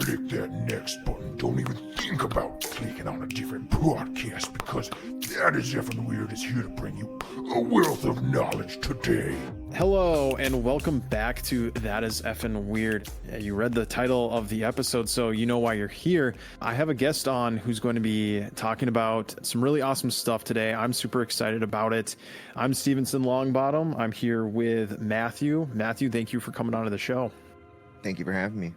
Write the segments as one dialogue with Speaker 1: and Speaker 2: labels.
Speaker 1: click that next button. Don't even think about clicking on a different podcast, because That is Effin' Weird is here to bring you a wealth of knowledge today.
Speaker 2: Hello and welcome back to That is Effin' Weird. You read the title of the episode, so you know why you're here. I have a guest on who's going to be talking about some really awesome stuff today. I'm super excited about it. I'm Stevenson Longbottom. I'm here with Matthew. Matthew, thank you for coming on to the show.
Speaker 3: Thank you for having me.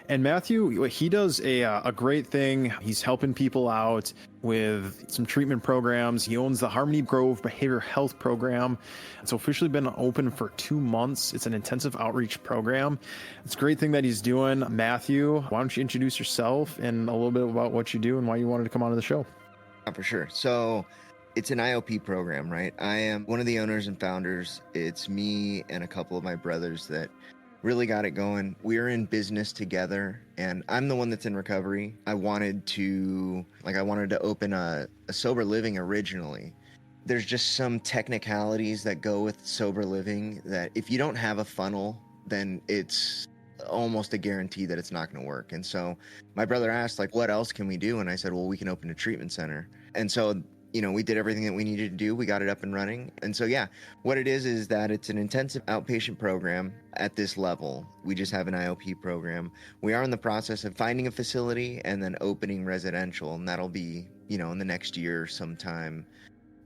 Speaker 2: And Matthew, he does a great thing. He's helping people out with some treatment programs. He owns the Harmony Grove Behavioral Health Program. It's officially been open for 2 months. It's an intensive outreach program. It's a great thing that he's doing. Matthew, why don't you introduce yourself and a little bit about what you do and why you wanted to come on to the show?
Speaker 3: For sure. So it's an IOP program, right? I am one of the owners and founders. It's me and a couple of my brothers that really got it going. We're in business together, and I'm the one that's in recovery. I wanted to open a sober living originally. There's just some technicalities that go with sober living that if you don't have a funnel, then it's almost a guarantee that it's not going to work. And so my brother asked, what else can we do? And I said, well, we can open a treatment center. And so we did everything that we needed to do. We got it up and running. And so, what it is that it's an intensive outpatient program at this level. We just have an IOP program. We are in the process of finding a facility and then opening residential, and that'll be, in the next year sometime.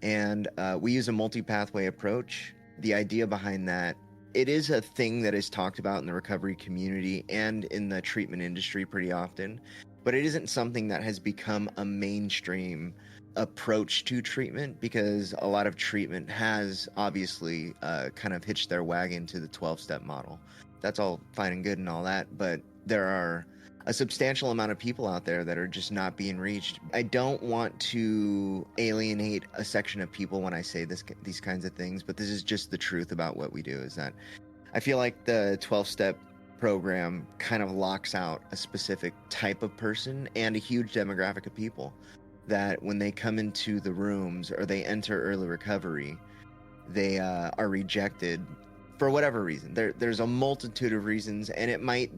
Speaker 3: And we use a multi-pathway approach. The idea behind that, it is a thing that is talked about in the recovery community and in the treatment industry pretty often, but it isn't something that has become a mainstream approach to treatment, because a lot of treatment has obviously kind of hitched their wagon to the 12-step model. That's all fine and good and all that, but there are a substantial amount of people out there that are just not being reached. I don't want to alienate a section of people when I say these kinds of things, but this is just the truth about what we do, is that I feel like the 12-step program kind of locks out a specific type of person and a huge demographic of people that when they come into the rooms or they enter early recovery, they are rejected for whatever reason. There's a multitude of reasons, and it might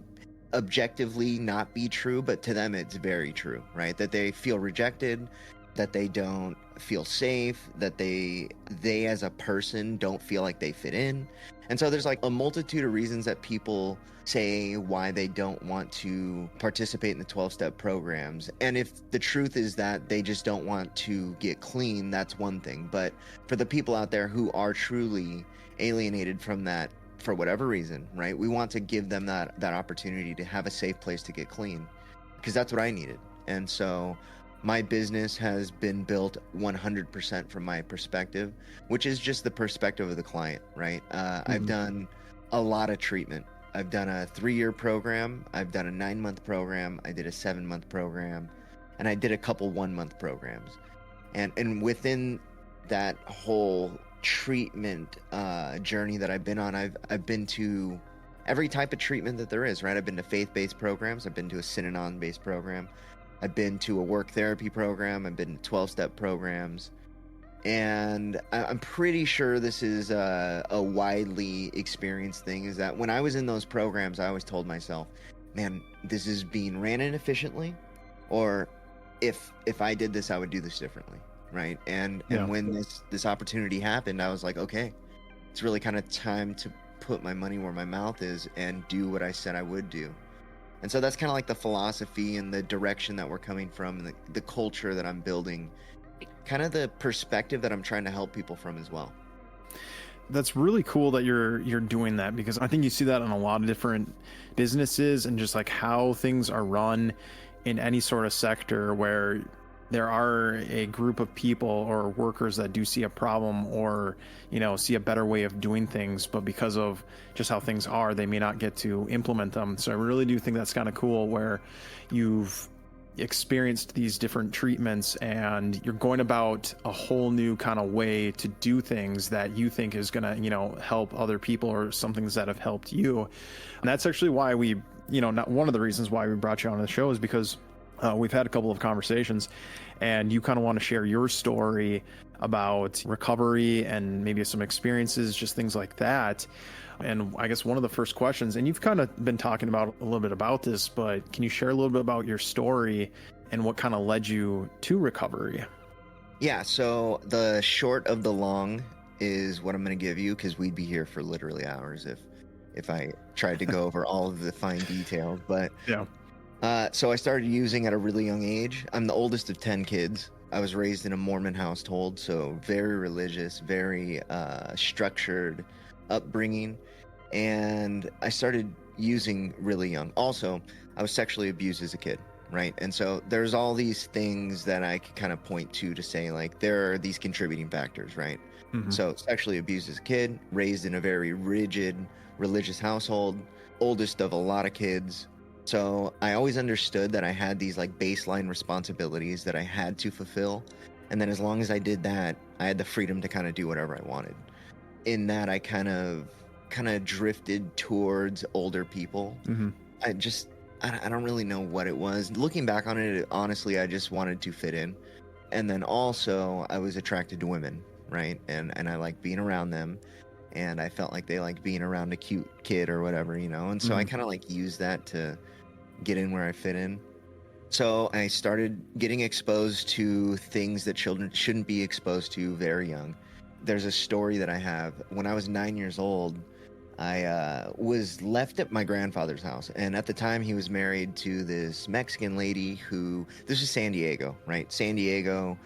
Speaker 3: objectively not be true, but to them it's very true, right? That they feel rejected, that they don't feel safe, that they as a person don't feel like they fit in. And so there's a multitude of reasons that people say why they don't want to participate in the 12-step programs. And if the truth is that they just don't want to get clean, that's one thing. But for the people out there who are truly alienated from that for whatever reason, right? We want to give them that opportunity to have a safe place to get clean, because that's what I needed. And so my business has been built 100% from my perspective, which is just the perspective of the client, right? I've done a lot of treatment. I've done a 3-year program. I've done a 9-month program. I did a 7-month program, and I did a couple 1-month programs. And within that whole treatment journey that I've been on, I've been to every type of treatment that there is, right? I've been to faith-based programs. I've been to a Synanon-based program. I've been to a work therapy program. I've been to 12-step programs. And I'm pretty sure this is a widely experienced thing, is that when I was in those programs, I always told myself, man, this is being ran inefficiently, or if I did this, I would do this differently, right? And when this opportunity happened, I was like, okay, it's really kind of time to put my money where my mouth is and do what I said I would do. And so that's kind of like the philosophy and the direction that we're coming from, and the culture that I'm building, kind of the perspective that I'm trying to help people from as well.
Speaker 2: That's really cool that you're doing that, because I think you see that in a lot of different businesses and just how things are run in any sort of sector where there are a group of people or workers that do see a problem or, see a better way of doing things, but because of just how things are, they may not get to implement them. So I really do think that's kind of cool, where you've experienced these different treatments and you're going about a whole new kind of way to do things that you think is going to, help other people, or some things that have helped you. And that's actually why we, not one of the reasons why we brought you on the show, is because we've had a couple of conversations, and you kind of want to share your story about recovery and maybe some experiences, just things like that. And I guess one of the first questions, and you've kind of been talking about a little bit about this, but can you share a little bit about your story and what kind of led you to recovery?
Speaker 3: Yeah, so the short of the long is what I'm going to give you, because we'd be here for literally hours if I tried to go over all of the fine details. But
Speaker 2: Yeah.
Speaker 3: so I started using at a really young age. I'm the oldest of 10 kids. I was raised in a Mormon household, so very religious, very structured upbringing. And I started using really young. Also, I was sexually abused as a kid, right? And so there's all these things that I could kind of point to say, like, there are these contributing factors, right?
Speaker 2: Mm-hmm.
Speaker 3: So sexually abused as a kid, raised in a very rigid religious household, oldest of a lot of kids. So I always understood that I had these like baseline responsibilities that I had to fulfill. And then as long as I did that, I had the freedom to kind of do whatever I wanted. In that, I kind of drifted towards older people.
Speaker 2: Mm-hmm.
Speaker 3: I don't really know what it was. Looking back on it, honestly, I just wanted to fit in. And then also I was attracted to women, right? And I like being around them. And I felt like they liked being around a cute kid or whatever, you know? And so I kind of like used that to get in where I fit in. So I started getting exposed to things that children shouldn't be exposed to very young. There's a story that I have. When I was 9 years old, I was left at my grandfather's house. And at the time, he was married to this Mexican lady who, this is San Diego, right? San Diego,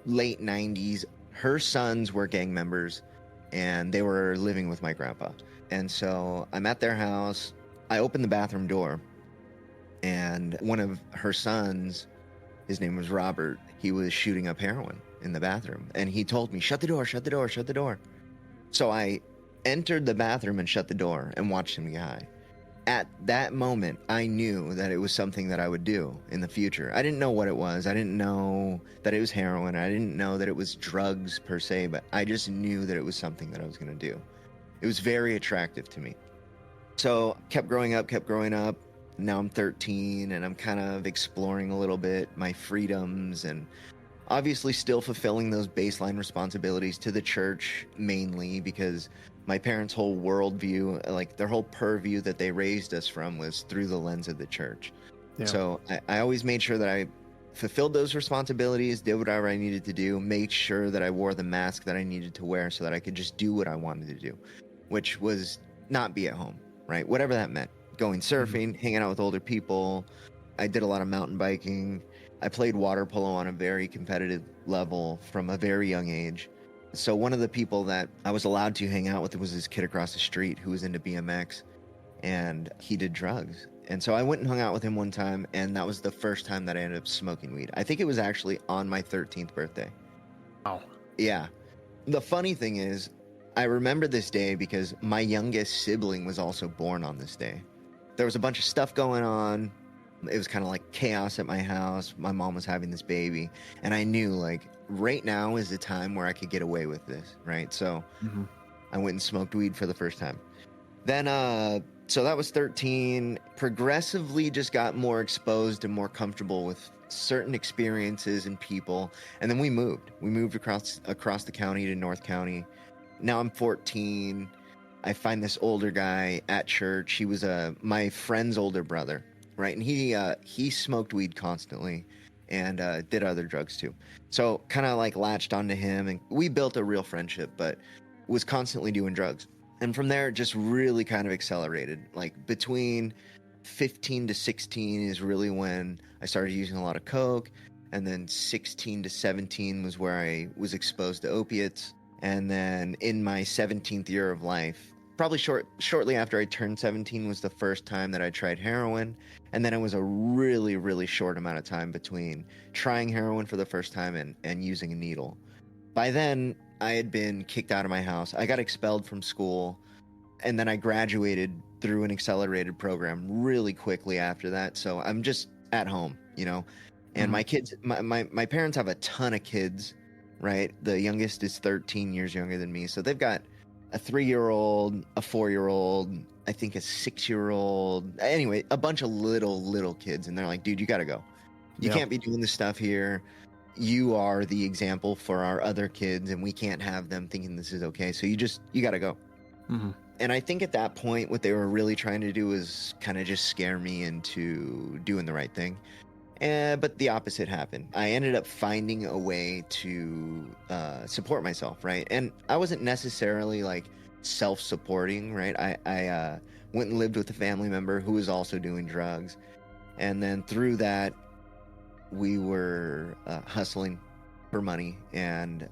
Speaker 3: late 90s. Her sons were gang members, and they were living with my grandpa. And so I'm at their house. I open the bathroom door, and one of her sons, his name was Robert, he was shooting up heroin in the bathroom. And he told me, shut the door, shut the door, shut the door. So I entered the bathroom and shut the door and watched him get high. At that moment, I knew that it was something that I would do in the future. I didn't know what it was. I didn't know that it was heroin. I didn't know that it was drugs per se, but I just knew that it was something that I was going to do. It was very attractive to me. So kept growing up. Now I'm 13 and I'm kind of exploring a little bit my freedoms, and obviously still fulfilling those baseline responsibilities to the church, mainly because my parents' whole worldview, like their whole purview that they raised us from, was through the lens of the church. Yeah. So I always made sure that I fulfilled those responsibilities, did whatever I needed to do, made sure that I wore the mask that I needed to wear so that I could just do what I wanted to do, which was not be at home, right? Whatever that meant. Going surfing, hanging out with older people. I did a lot of mountain biking. I played water polo on a very competitive level from a very young age. So one of the people that I was allowed to hang out with was this kid across the street who was into BMX, and he did drugs. And so I went and hung out with him one time, and that was the first time that I ended up smoking weed. I think it was actually on my 13th birthday.
Speaker 2: Wow.
Speaker 3: Yeah. The funny thing is, I remember this day because my youngest sibling was also born on this day. There was a bunch of stuff going on. It was kind of like chaos at my house. My mom was having this baby, and I knew like right now is the time where I could get away with this, right? So I went and smoked weed for the first time. Then so that was 13. Progressively just got more exposed and more comfortable with certain experiences and people. And then we moved across the county to North County. Now I'm 14. I find this older guy at church. He was my friend's older brother, right? And he smoked weed constantly and did other drugs too. So kind of like latched onto him, and we built a real friendship, but was constantly doing drugs. And from there, it just really kind of accelerated. Like between 15 to 16 is really when I started using a lot of coke. And then 16 to 17 was where I was exposed to opiates. And then in my 17th year of life, probably shortly after I turned 17 was the first time that I tried heroin. And then it was a really, really short amount of time between trying heroin for the first time and using a needle. By then, I had been kicked out of my house. I got expelled from school, and then I graduated through an accelerated program really quickly after that. So I'm just at home, you know. And my kids, my parents have a ton of kids, right? The youngest is 13 years younger than me. So they've got a 3-year-old, a 4-year-old, I think a 6-year-old. Anyway, a bunch of little kids. And they're like, dude, you got to go. You
Speaker 2: Yeah.
Speaker 3: can't be doing this stuff here. You are the example for our other kids, and we can't have them thinking this is okay. So you got to go.
Speaker 2: Mm-hmm.
Speaker 3: And I think at that point, what they were really trying to do was kind of just scare me into doing the right thing. But the opposite happened. I ended up finding a way to support myself, right? And I wasn't necessarily like self-supporting, right? I went and lived with a family member who was also doing drugs. And then through that, we were hustling for money and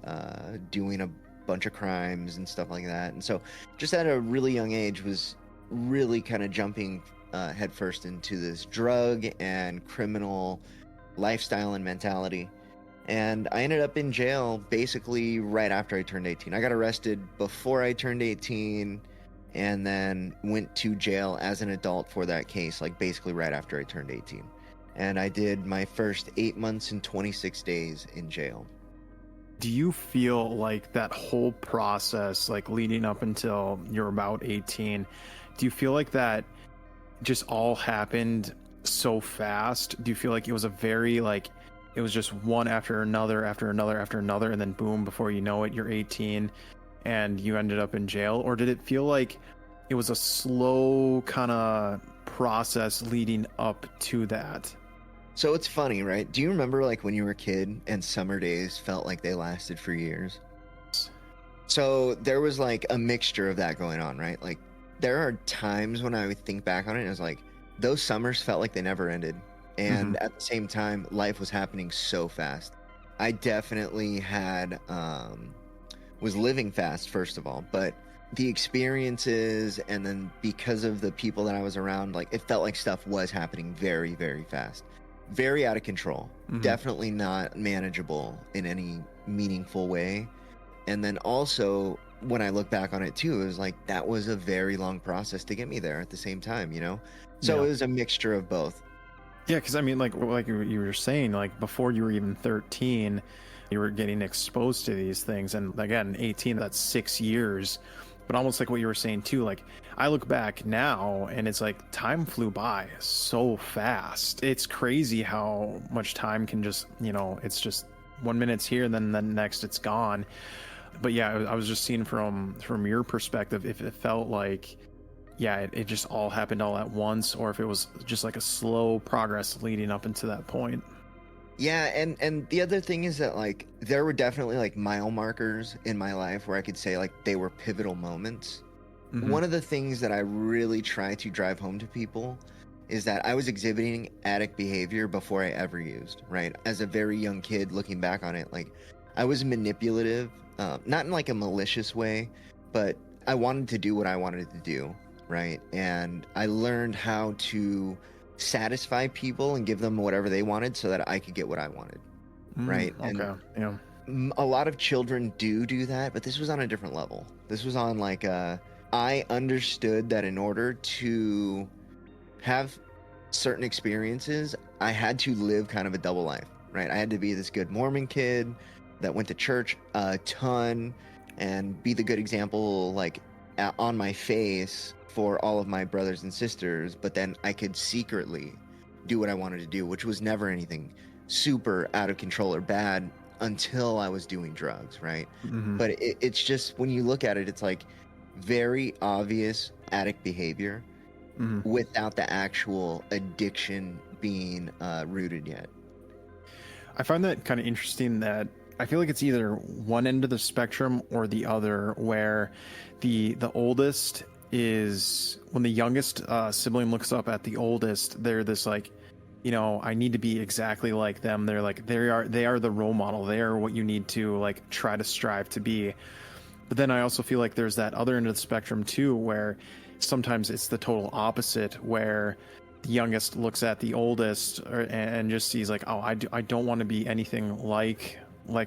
Speaker 3: doing a bunch of crimes and stuff like that. And so just at a really young age was really kind of jumping headfirst into this drug and criminal lifestyle and mentality. And I ended up in jail basically right after I turned 18. I got arrested before I turned 18 and then went to jail as an adult for that case, like basically right after I turned 18. And I did my first 8 months and 26 days in jail.
Speaker 2: Do you feel like that whole process, like leading up until you're about 18, do you feel like that just all happened so fast? Do you feel like it was a very like it was just one after another after another after another, and then boom, before you know it, you're 18 and you ended up in jail? Or did it feel like it was a slow kind of process leading up to that?
Speaker 3: So it's funny, right? Do you remember like when you were a kid and summer days felt like they lasted for years? So there was like a mixture of that going on, right? Like there are times when I would think back on it and it was like those summers felt like they never ended. And at the same time, life was happening so fast. I definitely had was living fast, first of all, but the experiences and then because of the people that I was around, like it felt like stuff was happening very, very fast. Very out of control. Definitely not manageable in any meaningful way. And then also when I look back on it too, it was like that was a very long process to get me there at the same time, you know? So
Speaker 2: Yeah.
Speaker 3: it was a mixture of both.
Speaker 2: Yeah, because I mean, like you were saying, like before you were even 13, you were getting exposed to these things, and again, 18, that's 6 years. But almost like what you were saying too, like I look back now and it's like time flew by so fast. It's crazy how much time can just, it's just 1 minute's here, and then the next it's gone. But yeah, I was just seeing from your perspective if it felt like, yeah, it just all happened all at once, or if it was just like a slow progress leading up into that point.
Speaker 3: Yeah, and the other thing is that like there were definitely like mile markers in my life where I could say like they were pivotal moments. One of the things that I really try to drive home to people is that I was exhibiting addict behavior before I ever used, right? As a very young kid looking back on it, like I was manipulative, not in like a malicious way, but I wanted to do what I wanted to do, right? And I learned how to satisfy people and give them whatever they wanted so that I could get what I wanted, right?
Speaker 2: Okay, yeah.
Speaker 3: A lot of children do that, but this was on a different level. This was on like I understood that in order to have certain experiences, I had to live kind of a double life, right? I had to be this good Mormon kid that went to church a ton and be the good example like on my face for all of my brothers and sisters, but then I could secretly do what I wanted to do, which was never anything super out of control or bad until I was doing drugs, right? But it's just when you look at it, it's like very obvious addict behavior without the actual addiction being rooted yet.
Speaker 2: I find that kind of interesting that I feel like it's either one end of the spectrum or the other, where the oldest is when the youngest sibling looks up at the oldest, they're this like, I need to be exactly like them. They're like they are the role model. They are what you need to like try to strive to be. But then I also feel like there's that other end of the spectrum too, where sometimes it's the total opposite, where the youngest looks at the oldest and just sees like, oh, I don't want to be anything like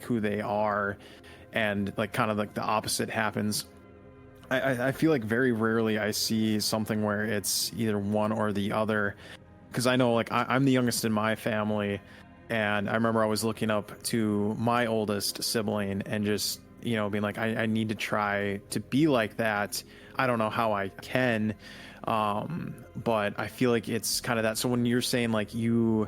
Speaker 2: who they are, and like kind of like the opposite happens. I feel like very rarely I see something where it's either one or the other, because I know like I'm the youngest in my family, and I remember I was looking up to my oldest sibling and just being like, I need to try to be like that. I don't know how I can, but I feel like it's kind of that. So when you're saying like you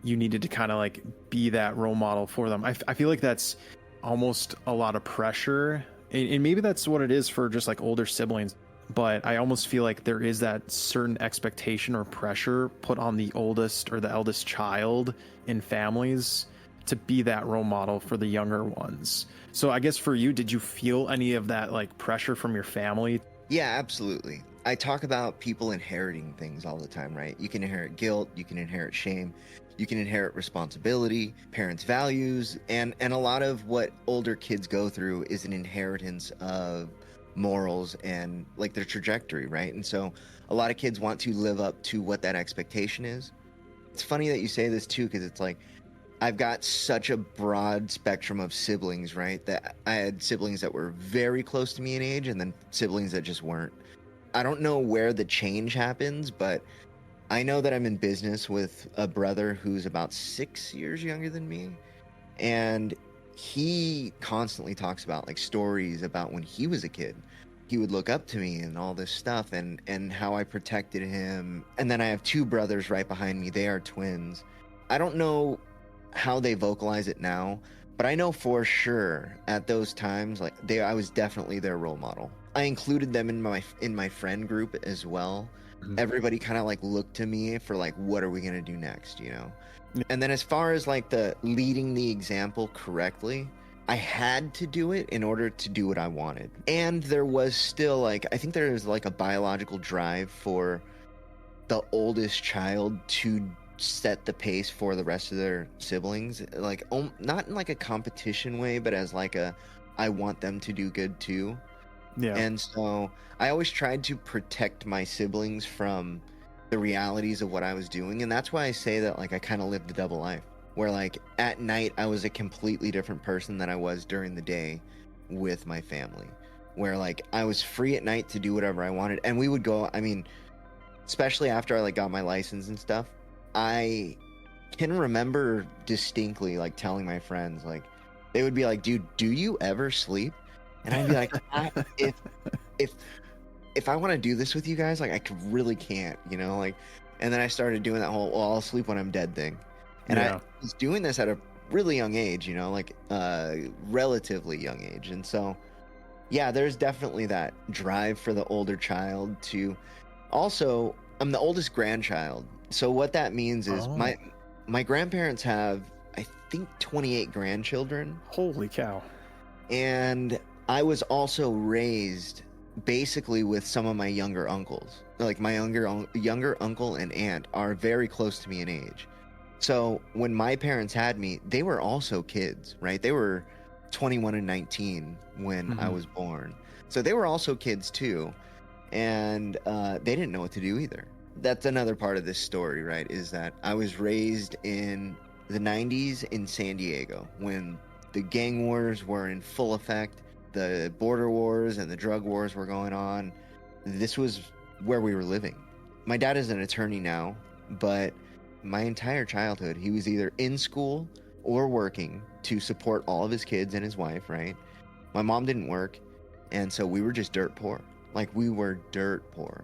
Speaker 2: you needed to kind of like be that role model for them. I feel like that's almost a lot of pressure, and maybe that's what it is for just like older siblings. But I almost feel like there is that certain expectation or pressure put on the oldest or the eldest child in families to be that role model for the younger ones. So I guess for you, did you feel any of that like pressure from your family?
Speaker 3: Yeah, absolutely. I talk about people inheriting things all the time, right? You can inherit guilt, you can inherit shame, you can inherit responsibility, parents' values, and a lot of what older kids go through is an inheritance of morals and like their trajectory, right? And so a lot of kids want to live up to what that expectation is. It's funny that you say this too, because it's like I've got such a broad spectrum of siblings, right? That I had siblings that were very close to me in age and then siblings that just weren't. I don't know where the change happens, but I know that I'm in business with a brother who's about 6 years younger than me. And he constantly talks about like stories about when he was a kid. He would look up to me and all this stuff and how I protected him. And then I have two brothers right behind me. They are twins. I don't know how they vocalize it now, but I know for sure at those times like I was definitely their role model. I included them in my friend group as well.
Speaker 2: Mhm.
Speaker 3: Everybody kind of like looked to me for like what are we going to do next, you know?
Speaker 2: Yeah.
Speaker 3: And then as far as like the leading the example correctly, I had to do it in order to do what I wanted. And there was still like I think there's like a biological drive for the oldest child to set the pace for the rest of their siblings, like not in like a competition way, but as like a I want them to do good too.
Speaker 2: Yeah.
Speaker 3: And so I always tried to protect my siblings from the realities of what I was doing. And that's why I say that like I kind of lived a double life where like at night I was a completely different person than I was during the day with my family, where like I was free at night to do whatever I wanted. And we would go, I mean, especially after I like got my license and stuff, I can remember distinctly like telling my friends, like they would be like, dude, do you ever sleep? And I'd be like, if if if I want to do this with you guys, like I really can't, you know, like. And then I started doing that whole, well, I'll sleep when I'm dead thing. And I
Speaker 2: Yeah.
Speaker 3: was doing this at a really young age, you know, like relatively young age. And so, yeah, there's definitely that drive for the older child to also, I'm the oldest grandchild. So what that means is
Speaker 2: Oh,
Speaker 3: my grandparents have, I think, 28 grandchildren.
Speaker 2: holy cow.
Speaker 3: And I was also raised basically with some of my younger uncles. Like my younger uncle and aunt are very close to me in age. So when my parents had me, they were also kids, right? They were 21 and 19 when I
Speaker 2: Mhm.
Speaker 3: was born. So they were also kids too. And they didn't know what to do either. That's another part of this story, right? Is that I was raised in the 90s in San Diego when the gang wars were in full effect, the border wars and the drug wars were going on. This was where we were living. My dad is an attorney now, but my entire childhood, he was either in school or working to support all of his kids and his wife, right? My mom didn't work, and so we were just dirt poor. Like we were dirt poor.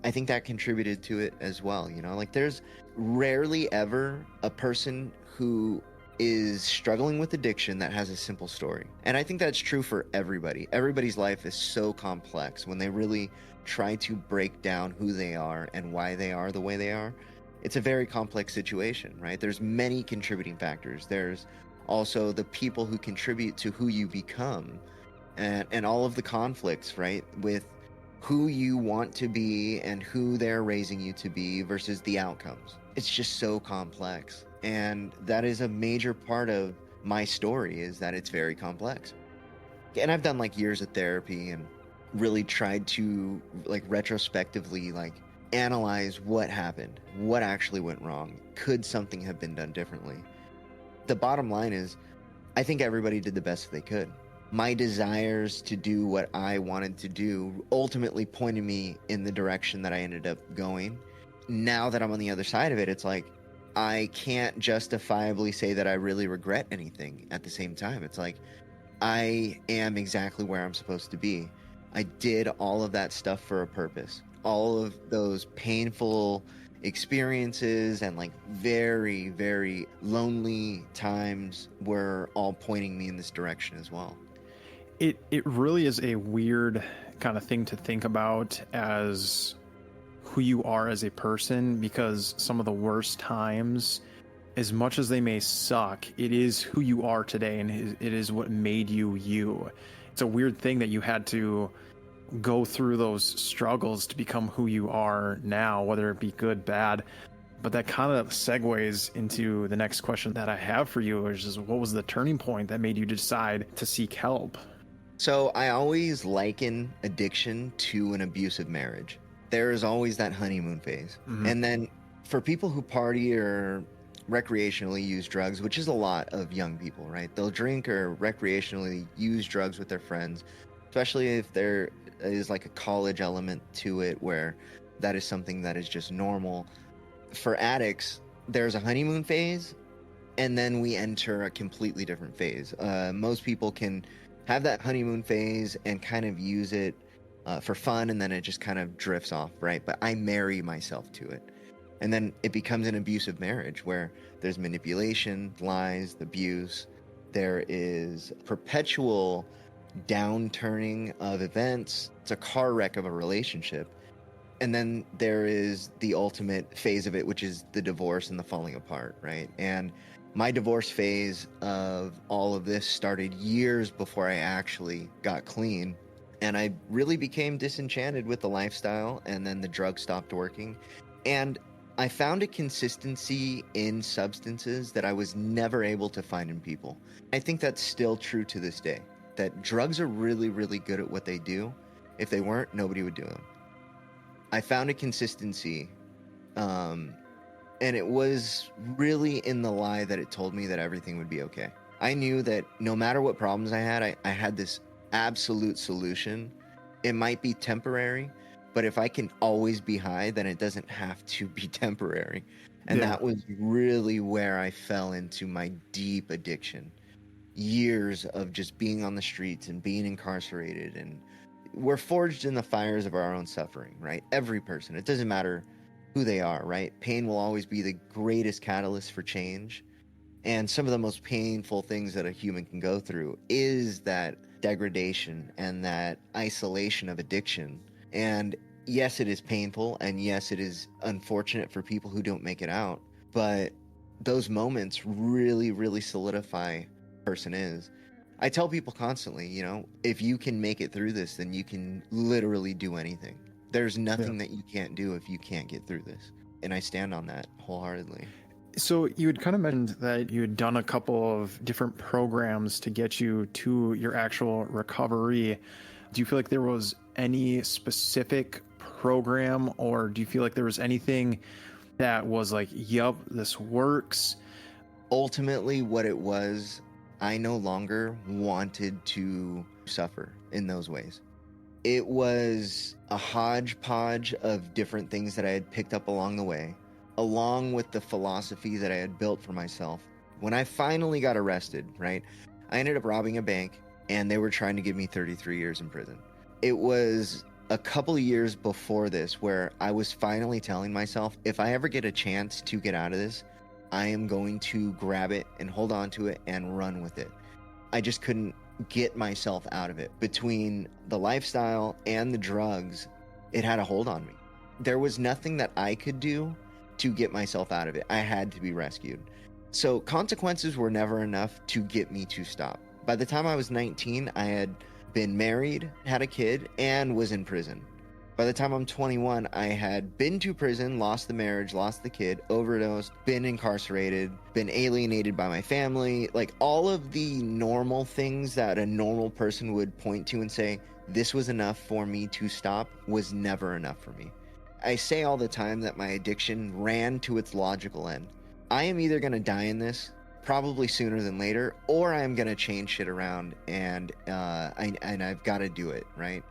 Speaker 3: I think that contributed to it as well, you know? Like there's rarely ever a person who is struggling with addiction that has a simple story. And I think that's true for everybody. Everybody's life is so complex when they really try to break down who they are and why they are the way they are. It's a very complex situation, right? There's many contributing factors. There's also the people who contribute to who you become and all of the conflicts, right? With who you want to be and who they're raising you to be versus the outcomes. It's just so complex. And that is a major part of my story is that it's very complex. And I've done like years of therapy and really tried to like retrospectively like analyze what happened, what actually went wrong. Could something have been done differently? The bottom line is I think everybody did the best they could. My desires to do what I wanted to do ultimately pointed me in the direction that I ended up going. Now that I'm on the other side of it, it's like I can't justifiably say that I really regret anything at the same time. It's like I am exactly where I'm supposed to be. I did all of that stuff for a purpose. All of those painful experiences and like very, very lonely times were all pointing me in this direction as well.
Speaker 2: It really is a weird kind of thing to think about as who you are as a person, because some of the worst times, as much as they may suck, it is who you are today, and it is what made you you. It's a weird thing that you had to go through those struggles to become who you are now, whether it be good, bad. But that kind of segues into the next question that I have for you, which is, what was the turning point that made you decide to seek help?
Speaker 3: So I always liken addiction to an abusive marriage. There is always that honeymoon phase. And then for people who party or recreationally use drugs, which is a lot of young people, right? They'll drink or recreationally use drugs with their friends, especially if there is like a college element to it where that is something that is just normal. For addicts, there's a honeymoon phase, and then we enter a completely different phase. Most people can have that honeymoon phase and kind of use it for fun, and then it just kind of drifts off, right? But I marry myself to it. And then it becomes an abusive marriage where there's manipulation, lies, abuse. There is perpetual downturning of events. It's a car wreck of a relationship. And then there is the ultimate phase of it, which is the divorce and the falling apart, right? And my divorce phase of all of this started years before I actually got clean. And I really became disenchanted with the lifestyle, and then the drugs stopped working. And I found a consistency in substances that I was never able to find in people. I think that's still true to this day, that drugs are really, really good at what they do. If they weren't, nobody would do them. I found a consistency, and it was really in the lie that it told me that everything would be okay. I knew that no matter what problems I had, I had this absolute solution. It might be temporary, but if I can always be high, then it doesn't have to be temporary. And that was really where I fell into my deep addiction. Years of just being on the streets and being incarcerated, and we're forged in the fires of our own suffering, right? Every person, it doesn't matter who they are, right? Pain will always be the greatest catalyst for change. And some of the most painful things that a human can go through is that degradation and that isolation of addiction. And yes, it is painful, and yes, it is unfortunate for people who don't make it out, but those moments really, really solidify who a person is. I tell people constantly, you know, if you can make it through this, then you can literally do anything. There's nothing that you can't do if you can't get through this. And I stand on that wholeheartedly.
Speaker 2: So you had kind of mentioned that you had done a couple of different programs to get you to your actual recovery. Do you feel like there was any specific program, or do you feel like there was anything that was like, yup, this works?
Speaker 3: Ultimately, what it was, I no longer wanted to suffer in those ways. It was a hodgepodge of different things that I had picked up along the way, along with the philosophy that I had built for myself. When I finally got arrested, right, I ended up robbing a bank, and they were trying to give me 33 years in prison. It was a couple of years before this where I was finally telling myself, if I ever get a chance to get out of this, I am going to grab it and hold on to it and run with it. I just couldn't get myself out of it. Between the lifestyle and the drugs, it had a hold on me. There was nothing that I could do to get myself out of it. I had to be rescued. So consequences were never enough to get me to stop. By the time I was 19, I had been married, had a kid, and was in prison. By the time I'm 21, I had been to prison, lost the marriage, lost the kid, overdosed, been incarcerated, been alienated by my family, like all of the normal things that a normal person would point to and say, this was enough for me to stop, was never enough for me. I say all the time that my addiction ran to its logical end. I am either going to die in this, probably sooner than later, or I'm going to change shit around, and I've got to do it, right?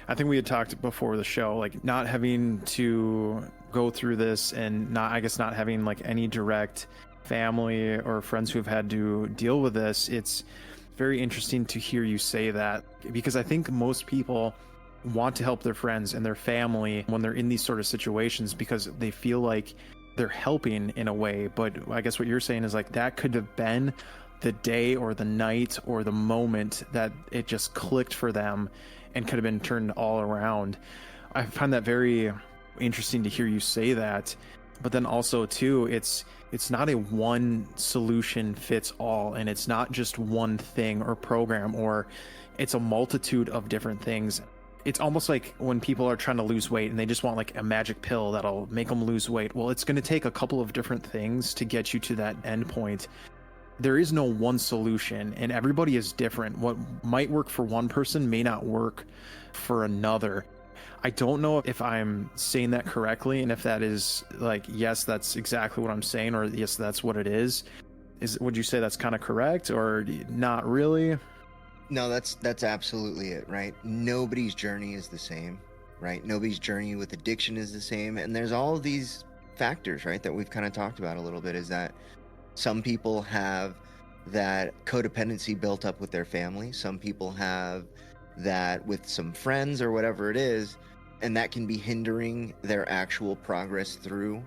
Speaker 2: I think we had talked before the show, like not having to go through this, and not having like any direct family or friends who have had to deal with this. It's very interesting to hear you say that, because I think most people want to help their friends and their family when they're in these sort of situations because they feel like they're helping in a way. But I guess what you're saying is like that could have been the day or the night or the moment that it just clicked for them and could have been turned all around. I find that very interesting to hear you say that. But then also too, it's not a one solution fits all, and it's not just one thing or program, or it's a multitude of different things. It's almost like when people are trying to lose weight and they just want like a magic pill that'll make them lose weight. Well, it's going to take a couple of different things to get you to that end point. There is no one solution, and everybody is different. What might work for one person may not work for another. I don't know if I'm saying that correctly, and if that is like, yes, that's exactly what I'm saying, or yes, that's what it is. Would you say that's kind of correct, or not really?
Speaker 3: No, that's absolutely it, right? Nobody's journey is the same, right? Nobody's journey with addiction is the same. And there's all of these factors, right, that we've kind of talked about a little bit, is that some people have that codependency built up with their family. Some people have that with some friends or whatever it is, and that can be hindering their actual progress through.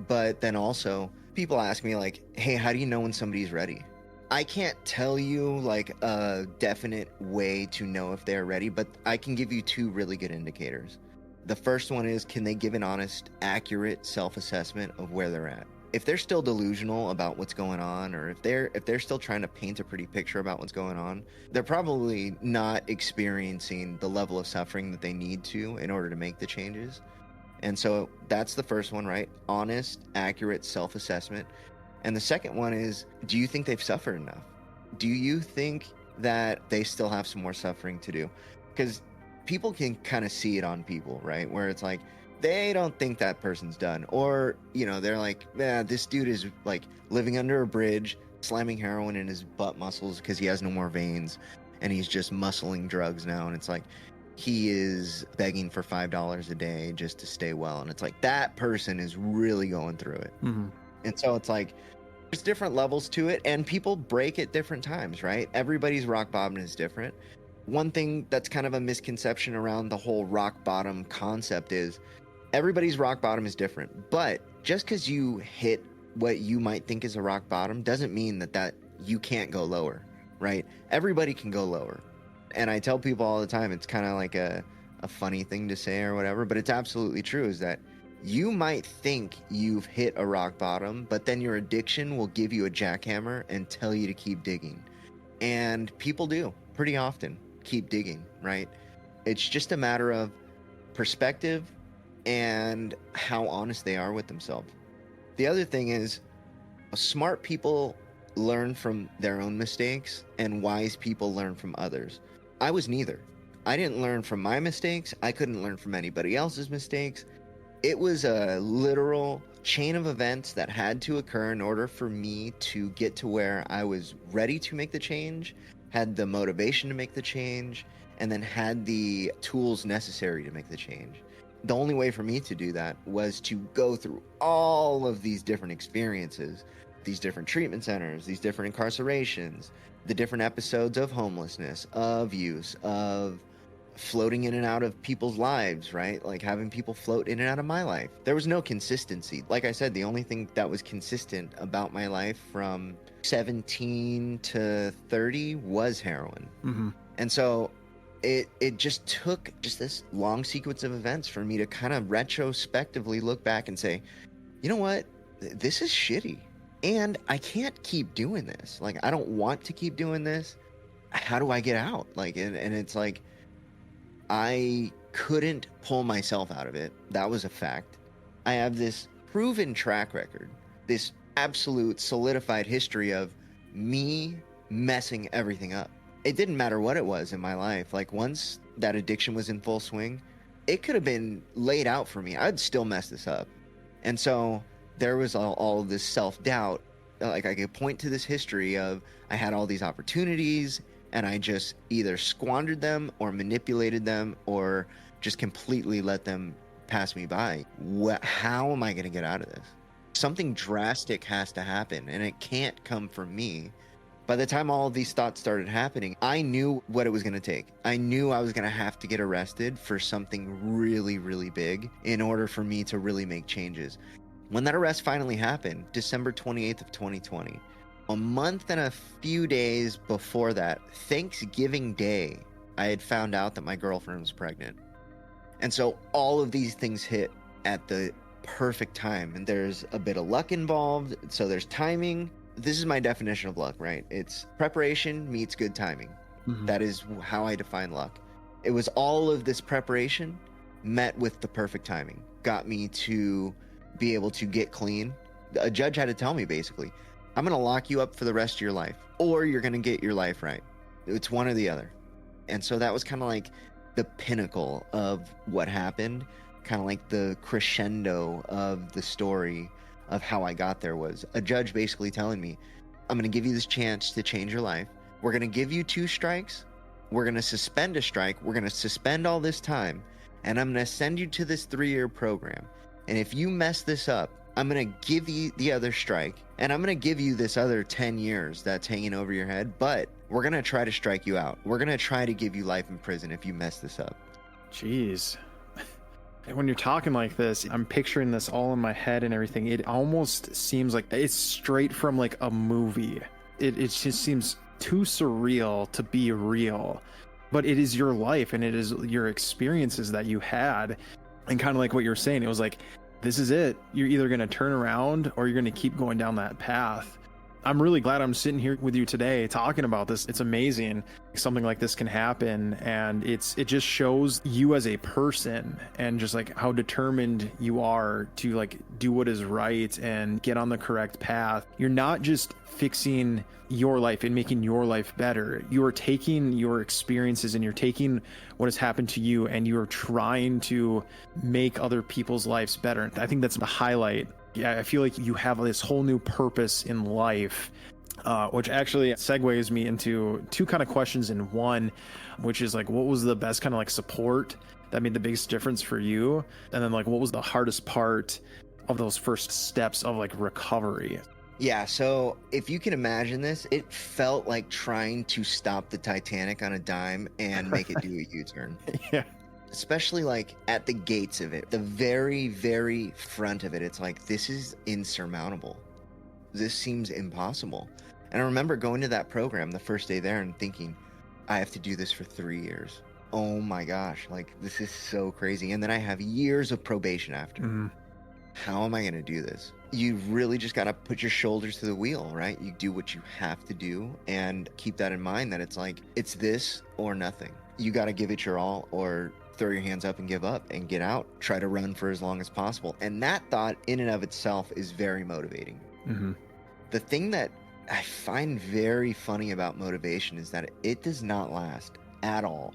Speaker 3: But then also people ask me like, hey, how do you know when somebody's ready? I can't tell you like a definite way to know if they're ready, but I can give you two really good indicators. The first one is, can they give an honest, accurate self-assessment of where they're at? If they're still delusional about what's going on, or if they're still trying to paint a pretty picture about what's going on, they're probably not experiencing the level of suffering that they need to in order to make the changes. And so that's the first one, right? Honest, accurate self-assessment. And the second one is, do you think they've suffered enough? Do you think that they still have some more suffering to do? Because people can kind of see it on people, right? Where it's like, they don't think that person's done. Or, you know, they're like, yeah, this dude is like living under a bridge, slamming heroin in his butt muscles because he has no more veins, and he's just muscling drugs now. And it's like, he is begging for $5 a day just to stay well. And it's like, that person is really going through it.
Speaker 2: Mm-hmm.
Speaker 3: And so it's like, there's different levels to it, and people break at different times, right? Everybody's rock bottom is different. One thing that's kind of a misconception around the whole rock bottom concept is everybody's rock bottom is different. But just because you hit what you might think is a rock bottom doesn't mean that you can't go lower, right? Everybody can go lower. And I tell people all the time, it's kind of like a funny thing to say or whatever, but it's absolutely true, is that you might think you've hit a rock bottom, but then your addiction will give you a jackhammer and tell you to keep digging. And people do pretty often keep digging, right? It's just a matter of perspective and how honest they are with themselves. The other thing is, smart people learn from their own mistakes, and wise people learn from others. I was neither. I didn't learn from my mistakes. I couldn't learn from anybody else's mistakes. It was a literal chain of events that had to occur in order for me to get to where I was ready to make the change, had the motivation to make the change, and then had the tools necessary to make the change. The only way for me to do that was to go through all of these different experiences, these different treatment centers, these different incarcerations, the different episodes of homelessness, of use, of floating in and out of people's lives, right? Like having people float in and out of my life. There was no consistency. Like I said, the only thing that was consistent about my life from 17 to 30 was heroin.
Speaker 2: Mm-hmm.
Speaker 3: And so it just took just this long sequence of events for me to kind of retrospectively look back and say, you know what? This is shitty. And I can't keep doing this. Like, I don't want to keep doing this. How do I get out? Like, and it's like, I couldn't pull myself out of it. That was a fact. I have this proven track record, this absolute solidified history of me messing everything up. It didn't matter what it was in my life. Like, once that addiction was in full swing, it could have been laid out for me. I'd still mess this up. And so there was all of this self-doubt. Like, I could point to this history of I had all these opportunities, and I just either squandered them or manipulated them or just completely let them pass me by. How am I going to get out of this? Something drastic has to happen, and it can't come from me. By the time all of these thoughts started happening, I knew what it was going to take. I knew I was going to have to get arrested for something really, really big in order for me to really make changes. When that arrest finally happened, December 28th of 2020, a month and a few days before that, Thanksgiving Day, I had found out that my girlfriend was pregnant. And so all of these things hit at the perfect time. And there's a bit of luck involved. So there's timing. This is my definition of luck, right? It's preparation meets good timing.
Speaker 2: Mhm.
Speaker 3: That is how I define luck. It was all of this preparation met with the perfect timing. Got me to be able to get clean. A judge had to tell me basically, I'm going to lock you up for the rest of your life, or you're going to get your life right. It's one or the other. And so that was kind of like the pinnacle of what happened, kind of like the crescendo of the story of how I got there. Was a judge basically telling me, I'm going to give you this chance to change your life. We're going to give you 2 strikes. We're going to suspend a strike. We're going to suspend all this time. And I'm going to send you to this 3-year program. And if you mess this up, I'm going to give you the other strike. And I'm going to give you this other 10 years that's hanging over your head. But we're going to try to strike you out. We're going to try to give you life in prison if you mess this up.
Speaker 2: Jeez. When you're talking like this, I'm picturing this all in my head and everything. It almost seems like it's straight from like a movie. It just seems too surreal to be real. But it is your life and it is your experiences that you had. And kind of like what you're saying, it was like, this is it. You're either going to turn around or you're going to keep going down that path. I'm really glad I'm sitting here with you today talking about this. It's amazing something like this can happen, and it just shows you as a person and just like how determined you are to like do what is right and get on the correct path. You're not just fixing your life and making your life better. You are taking your experiences and you're taking what has happened to you and you're trying to make other people's lives better. I think that's the highlight. Yeah, I feel like you have this whole new purpose in life, which actually segues me into 2 kind of questions in one, which is like, what was the best kind of like support that made the biggest difference for you? And then like, what was the hardest part of those first steps of like recovery?
Speaker 3: Yeah, so if you can imagine this, it felt like trying to stop the Titanic on a dime and make it do a U-turn.
Speaker 2: Yeah.
Speaker 3: Especially like at the gates of it, the very, very front of it. It's like, this is insurmountable. This seems impossible. And I remember going to that program the first day there and thinking, I have to do this for 3 years. Oh my gosh, like this is so crazy. And then I have years of probation after.
Speaker 2: Mm-hmm.
Speaker 3: How am I going to do this? You really just got to put your shoulders to the wheel, right? You do what you have to do and keep that in mind, that it's like, it's this or nothing. You got to give it your all, or throw your hands up and give up and get out. Try to run for as long as possible. And that thought in and of itself is very motivating.
Speaker 2: Mm-hmm.
Speaker 3: The thing that I find very funny about motivation is that it does not last at all.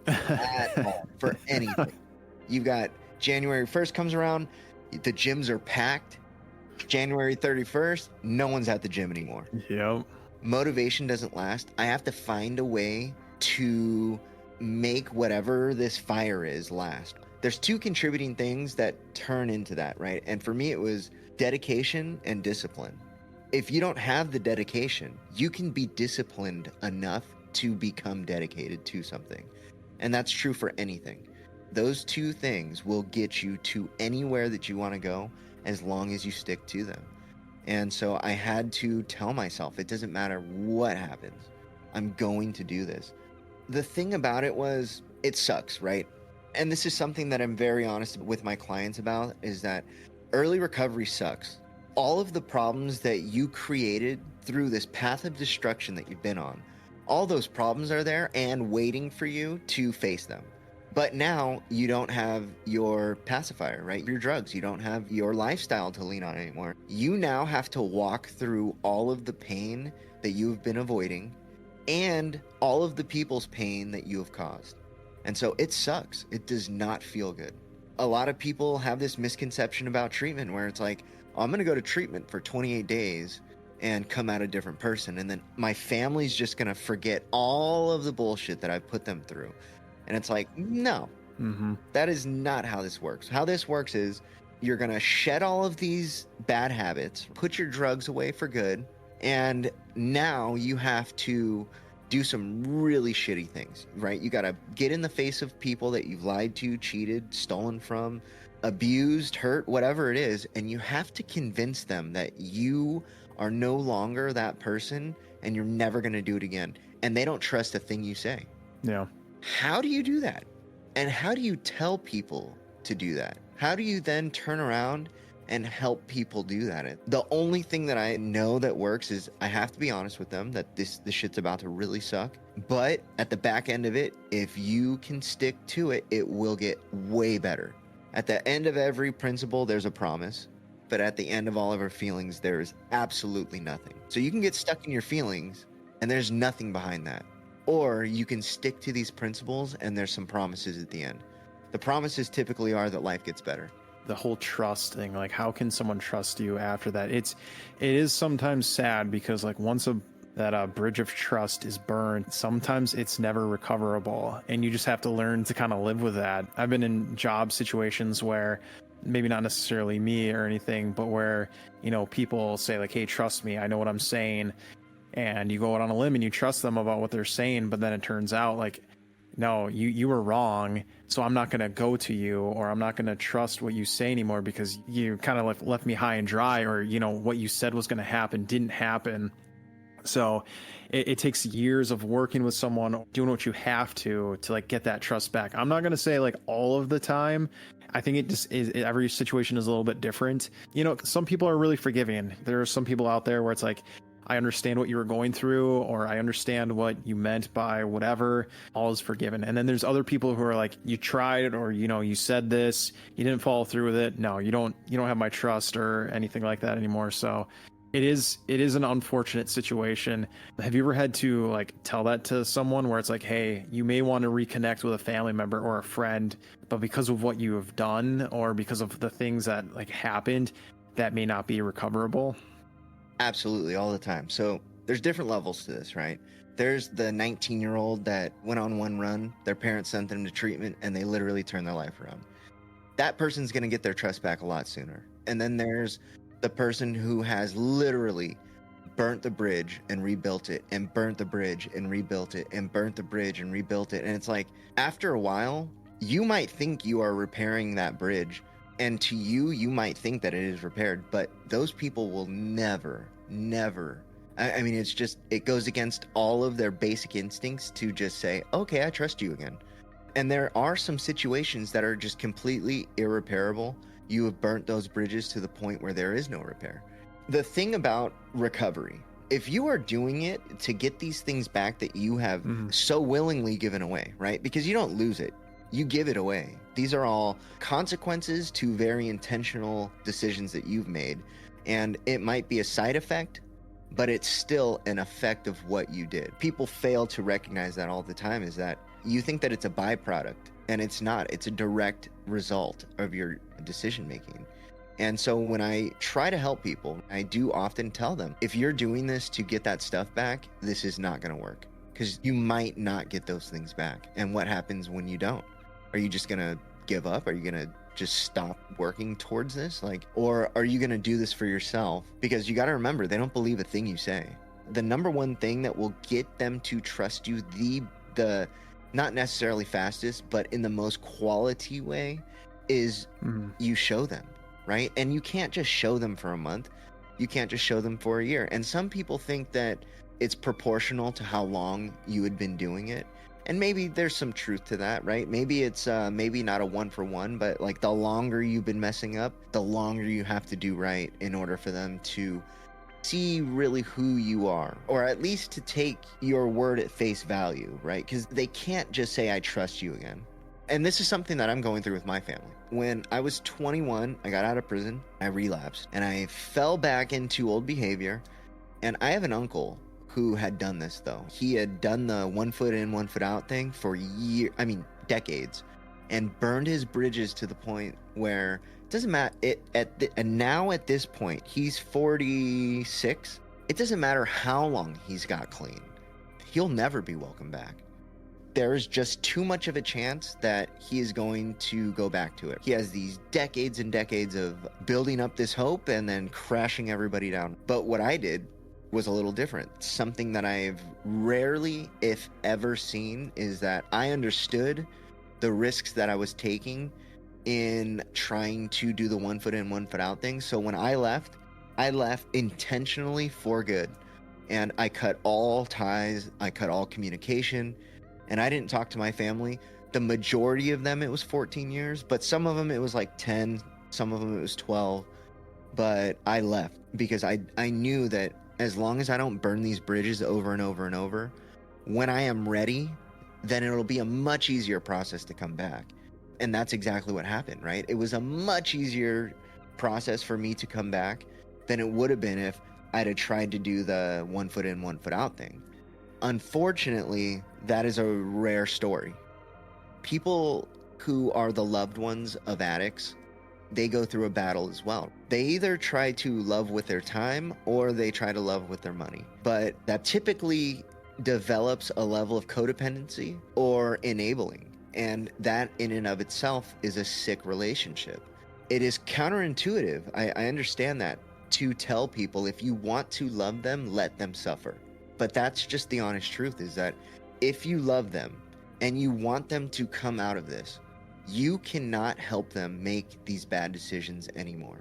Speaker 3: At all. For anything. You've got January 1st comes around, the gyms are packed. January 31st, no one's at the gym anymore.
Speaker 2: Yep.
Speaker 3: Motivation doesn't last. I have to find a way to make whatever this fire is last. There's 2 contributing things that turn into that, right? And for me, it was dedication and discipline. If you don't have the dedication, you can be disciplined enough to become dedicated to something. And that's true for anything. Those 2 things will get you to anywhere that you want to go as long as you stick to them. And so I had to tell myself, it doesn't matter what happens, I'm going to do this. The thing about it was, it sucks, right? And this is something that I'm very honest with my clients about, is that early recovery sucks. All of the problems that you created through this path of destruction that you've been on, all those problems are there and waiting for you to face them. But now you don't have your pacifier, right? Your drugs. You don't have your lifestyle to lean on anymore. You now have to walk through all of the pain that you've been avoiding and all of the people's pain that you have caused. And so it sucks. It does not feel good. A lot of people have this misconception about treatment where it's like, oh, I'm going to go to treatment for 28 days and come out a different person. And then my family's just going to forget all of the bullshit that I've put them through. And it's like, no, that is not how this works. How this works is you're going to shed all of these bad habits, put your drugs away for good, And now you have to do some really shitty things, right? You got to get in the face of people that you've lied to, cheated, stolen from, abused, hurt, whatever it is. And you have to convince them that you are no longer that person and you're never going to do it again. And they don't trust a thing you say.
Speaker 2: Yeah.
Speaker 3: How do you do that? And how do you tell people to do that? How do you then turn around and help people do that? The only thing that I know that works is I have to be honest with them that this shit's about to really suck. But at the back end of it, if you can stick to it, it will get way better. At the end of every principle, there's a promise. But at the end of all of our feelings, there is absolutely nothing. So you can get stuck in your feelings and there's nothing behind that. Or you can stick to these principles and there's some promises at the end. The promises typically are that life gets better.
Speaker 2: The whole trust thing, like how can someone trust you after that? It is sometimes sad because like once that bridge of trust is burned, sometimes it's never recoverable, and you just have to learn to kind of live with that. I've been in job situations where maybe not necessarily me or anything, but where, you know, people say like, hey, trust me, I know what I'm saying. And you go out on a limb and you trust them about what they're saying, but then it turns out like, no, you were wrong, so I'm not going to go to you, or I'm not going to trust what you say anymore because you kind of left me high and dry, or, you know, what you said was going to happen didn't happen. So it takes years of working with someone, doing what you have to like get that trust back. I'm not going to say like all of the time. I think it just is, every situation is a little bit different. You know, some people are really forgiving. There are some people out there where it's like, I understand what you were going through, or I understand what you meant by whatever, all is forgiven. And then there's other people who are like, you tried, or, you know, you said this, you didn't follow through with it. No, you don't have my trust or anything like that anymore. So it is an unfortunate situation. Have you ever had to like tell that to someone where it's like, hey, you may want to reconnect with a family member or a friend, but because of what you have done or because of the things that like happened, that may not be recoverable?
Speaker 3: Absolutely, all the time. So there's different levels to this, right? There's the 19-year-old that went on one run, their parents sent them to treatment, and they literally turned their life around. That person's going to get their trust back a lot sooner. And then there's the person who has literally burnt the bridge and rebuilt it, and burnt the bridge and rebuilt it, and burnt the bridge and rebuilt it. And it's like, after a while, you might think you are repairing that bridge, and to you, you might think that it is repaired, but those people will never. I mean, it's just, it goes against all of their basic instincts to just say, okay, I trust you again. And there are some situations that are just completely irreparable. You have burnt those bridges to the point where there is no repair. The thing about recovery, if you are doing it to get these things back that you have so willingly given away, right? Because you don't lose it. You give it away. These are all consequences to very intentional decisions that you've made. And it might be a side effect, but it's still an effect of what you did. People fail to recognize that all the time, is that you think that it's a byproduct, and it's not. It's a direct result of your decision making. And so when I try to help people, I do often tell them, if you're doing this to get that stuff back, this is not going to work, because you might not get those things back. And what happens when you don't? Are you just going to give up? Are you going to just stop working towards this? Like, or are you going to do this for yourself? Because you got to remember, they don't believe a thing you say. The number one thing that will get them to trust you, the not necessarily fastest, but in the most quality way, is you show them, right? And you can't just show them for a month. You can't just show them for a year. And some people think that it's proportional to how long you had been doing it. And maybe there's some truth to that, right? Maybe it's maybe not a 1-for-1, but like the longer you've been messing up, the longer you have to do right in order for them to see really who you are, or at least to take your word at face value, right? Because they can't just say, I trust you again. And this is something that I'm going through with my family. When I was 21, I got out of prison, I relapsed, and I fell back into old behavior. And I have an uncle who had done this, though. He had done the 1 foot in, 1 foot out thing for decades, and burned his bridges to the point where it doesn't matter. And now at this point, he's 46. It doesn't matter how long he's got clean. He'll never be welcome back. There's just too much of a chance that he is going to go back to it. He has these decades and decades of building up this hope and then crashing everybody down. But what I did was a little different. Something that I've rarely, if ever, seen is that I understood the risks that I was taking in trying to do the 1 foot in, 1 foot out thing. So when I left intentionally for good. And I cut all ties, I cut all communication, and I didn't talk to my family. The majority of them, it was 14 years, but some of them it was like 10, some of them it was 12. But I left because I knew that as long as I don't burn these bridges over and over and over, when I am ready, then it'll be a much easier process to come back. And that's exactly what happened, right? It was a much easier process for me to come back than it would have been if I'd have tried to do the 1 foot in, 1 foot out thing. Unfortunately, that is a rare story. People who are the loved ones of addicts, they go through a battle as well. They either try to love with their time or they try to love with their money. But that typically develops a level of codependency or enabling. And that in and of itself is a sick relationship. It is counterintuitive. I understand that, to tell people if you want to love them, let them suffer. But that's just the honest truth, is that if you love them and you want them to come out of this, you cannot help them make these bad decisions anymore.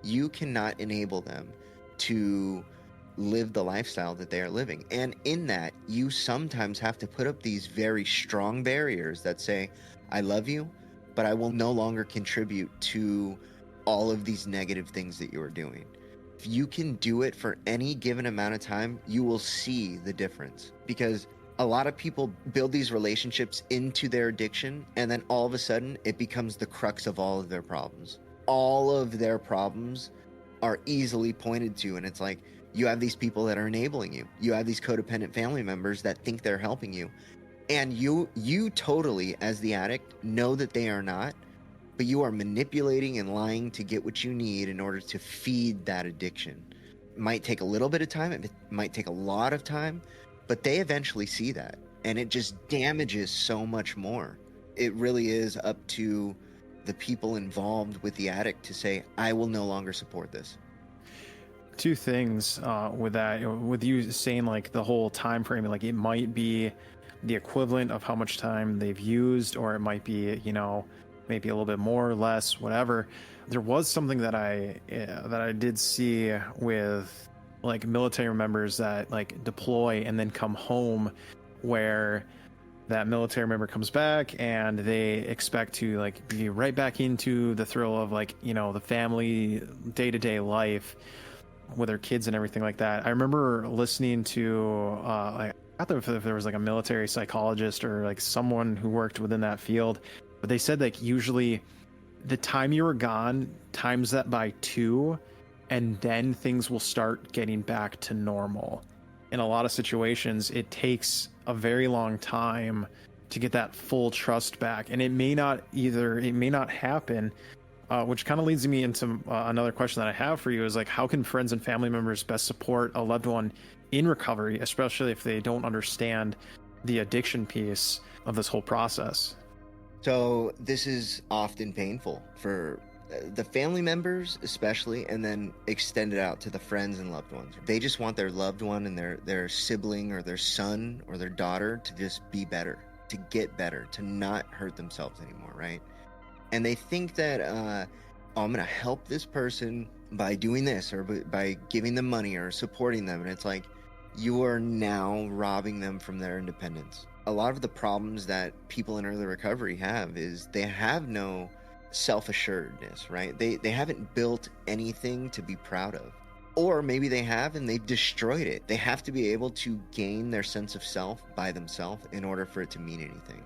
Speaker 3: You cannot enable them to live the lifestyle that they are living. And in that, you sometimes have to put up these very strong barriers that say, I love you, but I will no longer contribute to all of these negative things that you are doing. If you can do it for any given amount of time, you will see the difference. Because a lot of people build these relationships into their addiction, and then all of a sudden it becomes the crux of all of their problems. All of their problems are easily pointed to, and it's like, you have these people that are enabling you. You have these codependent family members that think they're helping you. And you totally, as the addict, know that they are not, but you are manipulating and lying to get what you need in order to feed that addiction. It might take a little bit of time, it might take a lot of time, but they eventually see that, and it just damages so much more. It really is up to the people involved with the addict to say, I will no longer support this.
Speaker 2: Two things with that, with you saying like the whole time frame, like it might be the equivalent of how much time they've used, or it might be, you know, maybe a little bit more or less, whatever. There was something that I did see with like military members that like deploy and then come home, where that military member comes back and they expect to like be right back into the thrill of like, you know, the family day-to-day life with their kids and everything like that. I remember listening to I don't know if there was like a military psychologist or like someone who worked within that field, but they said like usually the time you were gone, times that by 2, and then things will start getting back to normal. In a lot of situations, it takes a very long time to get that full trust back, and it may not happen, which kind of leads me into another question that I have for you is like, how can friends and family members best support a loved one in recovery, especially if they don't understand the addiction piece of this whole process?
Speaker 3: So this is often painful for the family members especially, and then extend it out to the friends and loved ones. They just want their loved one and their sibling or their son or their daughter to just be better, to get better, to not hurt themselves anymore, right? And they think that, oh, I'm going to help this person by doing this or by giving them money or supporting them. And it's like, you are now robbing them from their independence. A lot of the problems that people in early recovery have is they have no self-assuredness, right? They haven't built anything to be proud of. Or maybe they have and they've destroyed it. They have to be able to gain their sense of self by themselves in order for it to mean anything.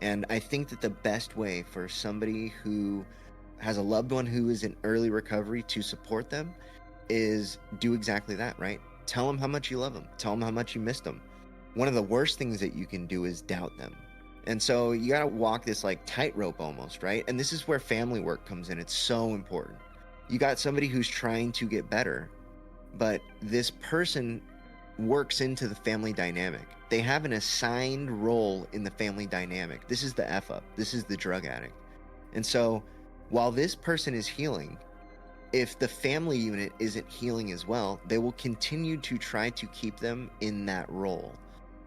Speaker 3: And I think that the best way for somebody who has a loved one who is in early recovery to support them is do exactly that, right? Tell them how much you love them. Tell them how much you miss them. One of the worst things that you can do is doubt them. And so you got to walk this like tightrope almost, right? And this is where family work comes in. It's so important. You got somebody who's trying to get better, but this person works into the family dynamic. They have an assigned role in the family dynamic. This is the F up. This is the drug addict. And so while this person is healing, If the family unit isn't healing as well, they will continue to try to keep them in that role.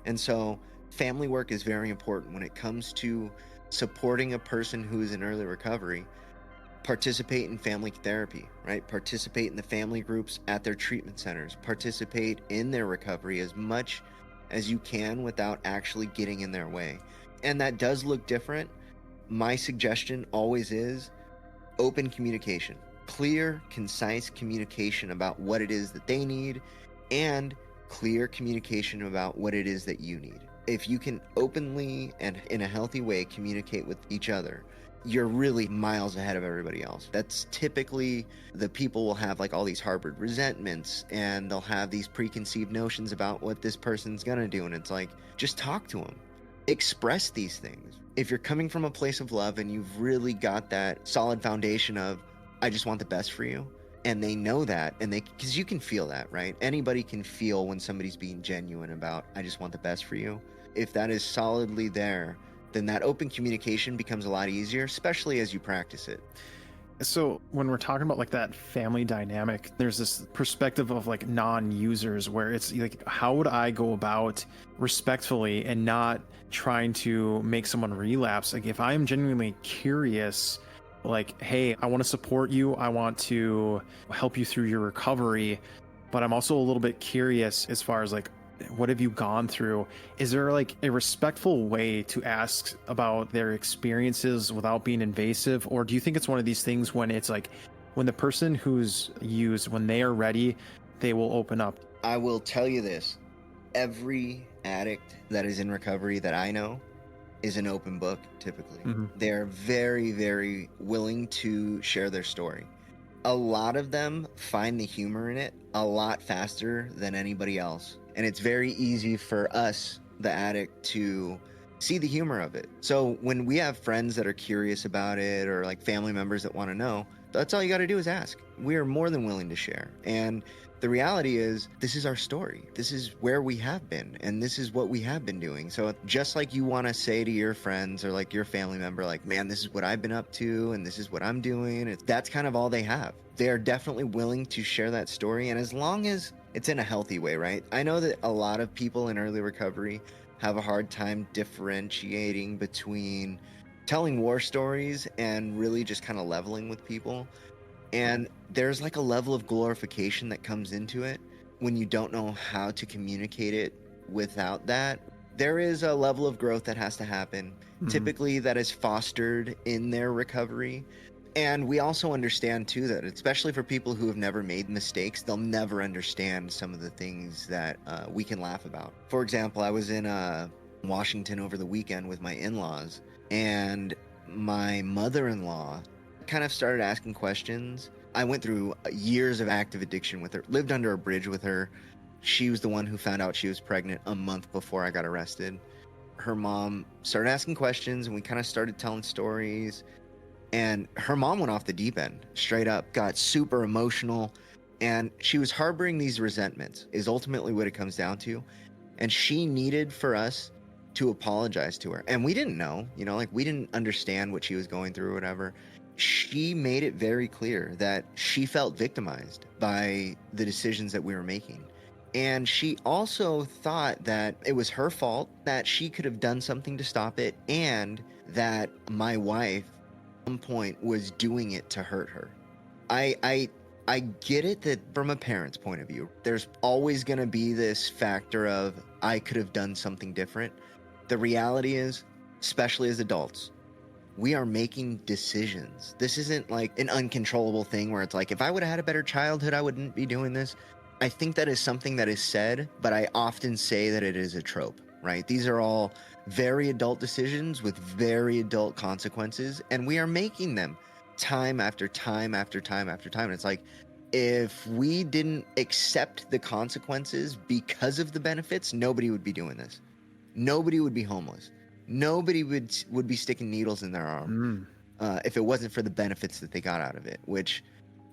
Speaker 3: And so family work is very important when it comes to supporting a person who is in early recovery. Participate in family therapy, right? Participate in the family groups at their treatment centers. Participate in their recovery as much as you can without actually getting in their way. And that does look different. My suggestion always is open communication, clear, concise communication about what it is that they need, and clear communication about what it is that you need. If you can openly and in a healthy way communicate with each other, you're really miles ahead of everybody else. That's typically the people will have like all these harbored resentments and they'll have these preconceived notions about what this person's gonna do. And it's like, just talk to them, express these things. If you're coming from a place of love and you've really got that solid foundation of, I just want the best for you, and they know that, and because you can feel that, right? Anybody can feel when somebody's being genuine about, I just want the best for you. If that is solidly there, then that open communication becomes a lot easier, especially as you practice it.
Speaker 2: So when we're talking about like that family dynamic, there's this perspective of like non-users where it's like, how would I go about respectfully and not trying to make someone relapse? Like if I am genuinely curious, like, hey, I want to support you, I want to help you through your recovery, but I'm also a little bit curious as far as like, what have you gone through? Is there like a respectful way to ask about their experiences without being invasive? Or do you think it's one of these things when it's like, when the person who's used, when they are ready, they will open up?
Speaker 3: I will tell you this, every addict that is in recovery that I know is an open book, typically. They're very, very willing to share their story. A lot of them find the humor in it a lot faster than anybody else. And it's very easy for us, the addict, to see the humor of it. So when we have friends that are curious about it or like family members that want to know, that's all you got to do is ask. We are more than willing to share. And the reality is, this is our story. This is where we have been, and this is what we have been doing. So just like you want to say to your friends or like your family member, like, man, this is what I've been up to and this is what I'm doing, that's kind of all they have. They're definitely willing to share that story. And as long as it's in a healthy way, right? I know that a lot of people in early recovery have a hard time differentiating between telling war stories and really just kind of leveling with people. And there's like a level of glorification that comes into it when you don't know how to communicate it without that. There is a level of growth that has to happen, typically that is fostered in their recovery. And we also understand too that, especially for people who have never made mistakes, they'll never understand some of the things that we can laugh about. For example, I was in Washington over the weekend with my in-laws, and my mother-in-law kind of started asking questions. I went through years of active addiction with her, lived under a bridge with her. She was the one who found out she was pregnant a month before I got arrested. Her mom started asking questions, and we kind of started telling stories. And her mom went off the deep end, straight up, got super emotional. And she was harboring these resentments, is ultimately what it comes down to. And she needed for us to apologize to her. And we didn't know, like we didn't understand what she was going through or whatever. She made it very clear that she felt victimized by the decisions that we were making. And she also thought that it was her fault, that she could have done something to stop it, and that my wife at some point was doing it to hurt her. I get it that from a parent's point of view, there's always going to be this factor of I could have done something different. The reality is, especially as adults, we are making decisions. This isn't like an uncontrollable thing where it's like, if I would have had a better childhood, I wouldn't be doing this. I think that is something that is said, but I often say that it is a trope, right? These are all very adult decisions with very adult consequences, and we are making them time after time after time after time. And it's like, if we didn't accept the consequences because of the benefits, nobody would be doing this. Nobody would be homeless. Nobody would be sticking needles in their arm if it wasn't for the benefits that they got out of it, which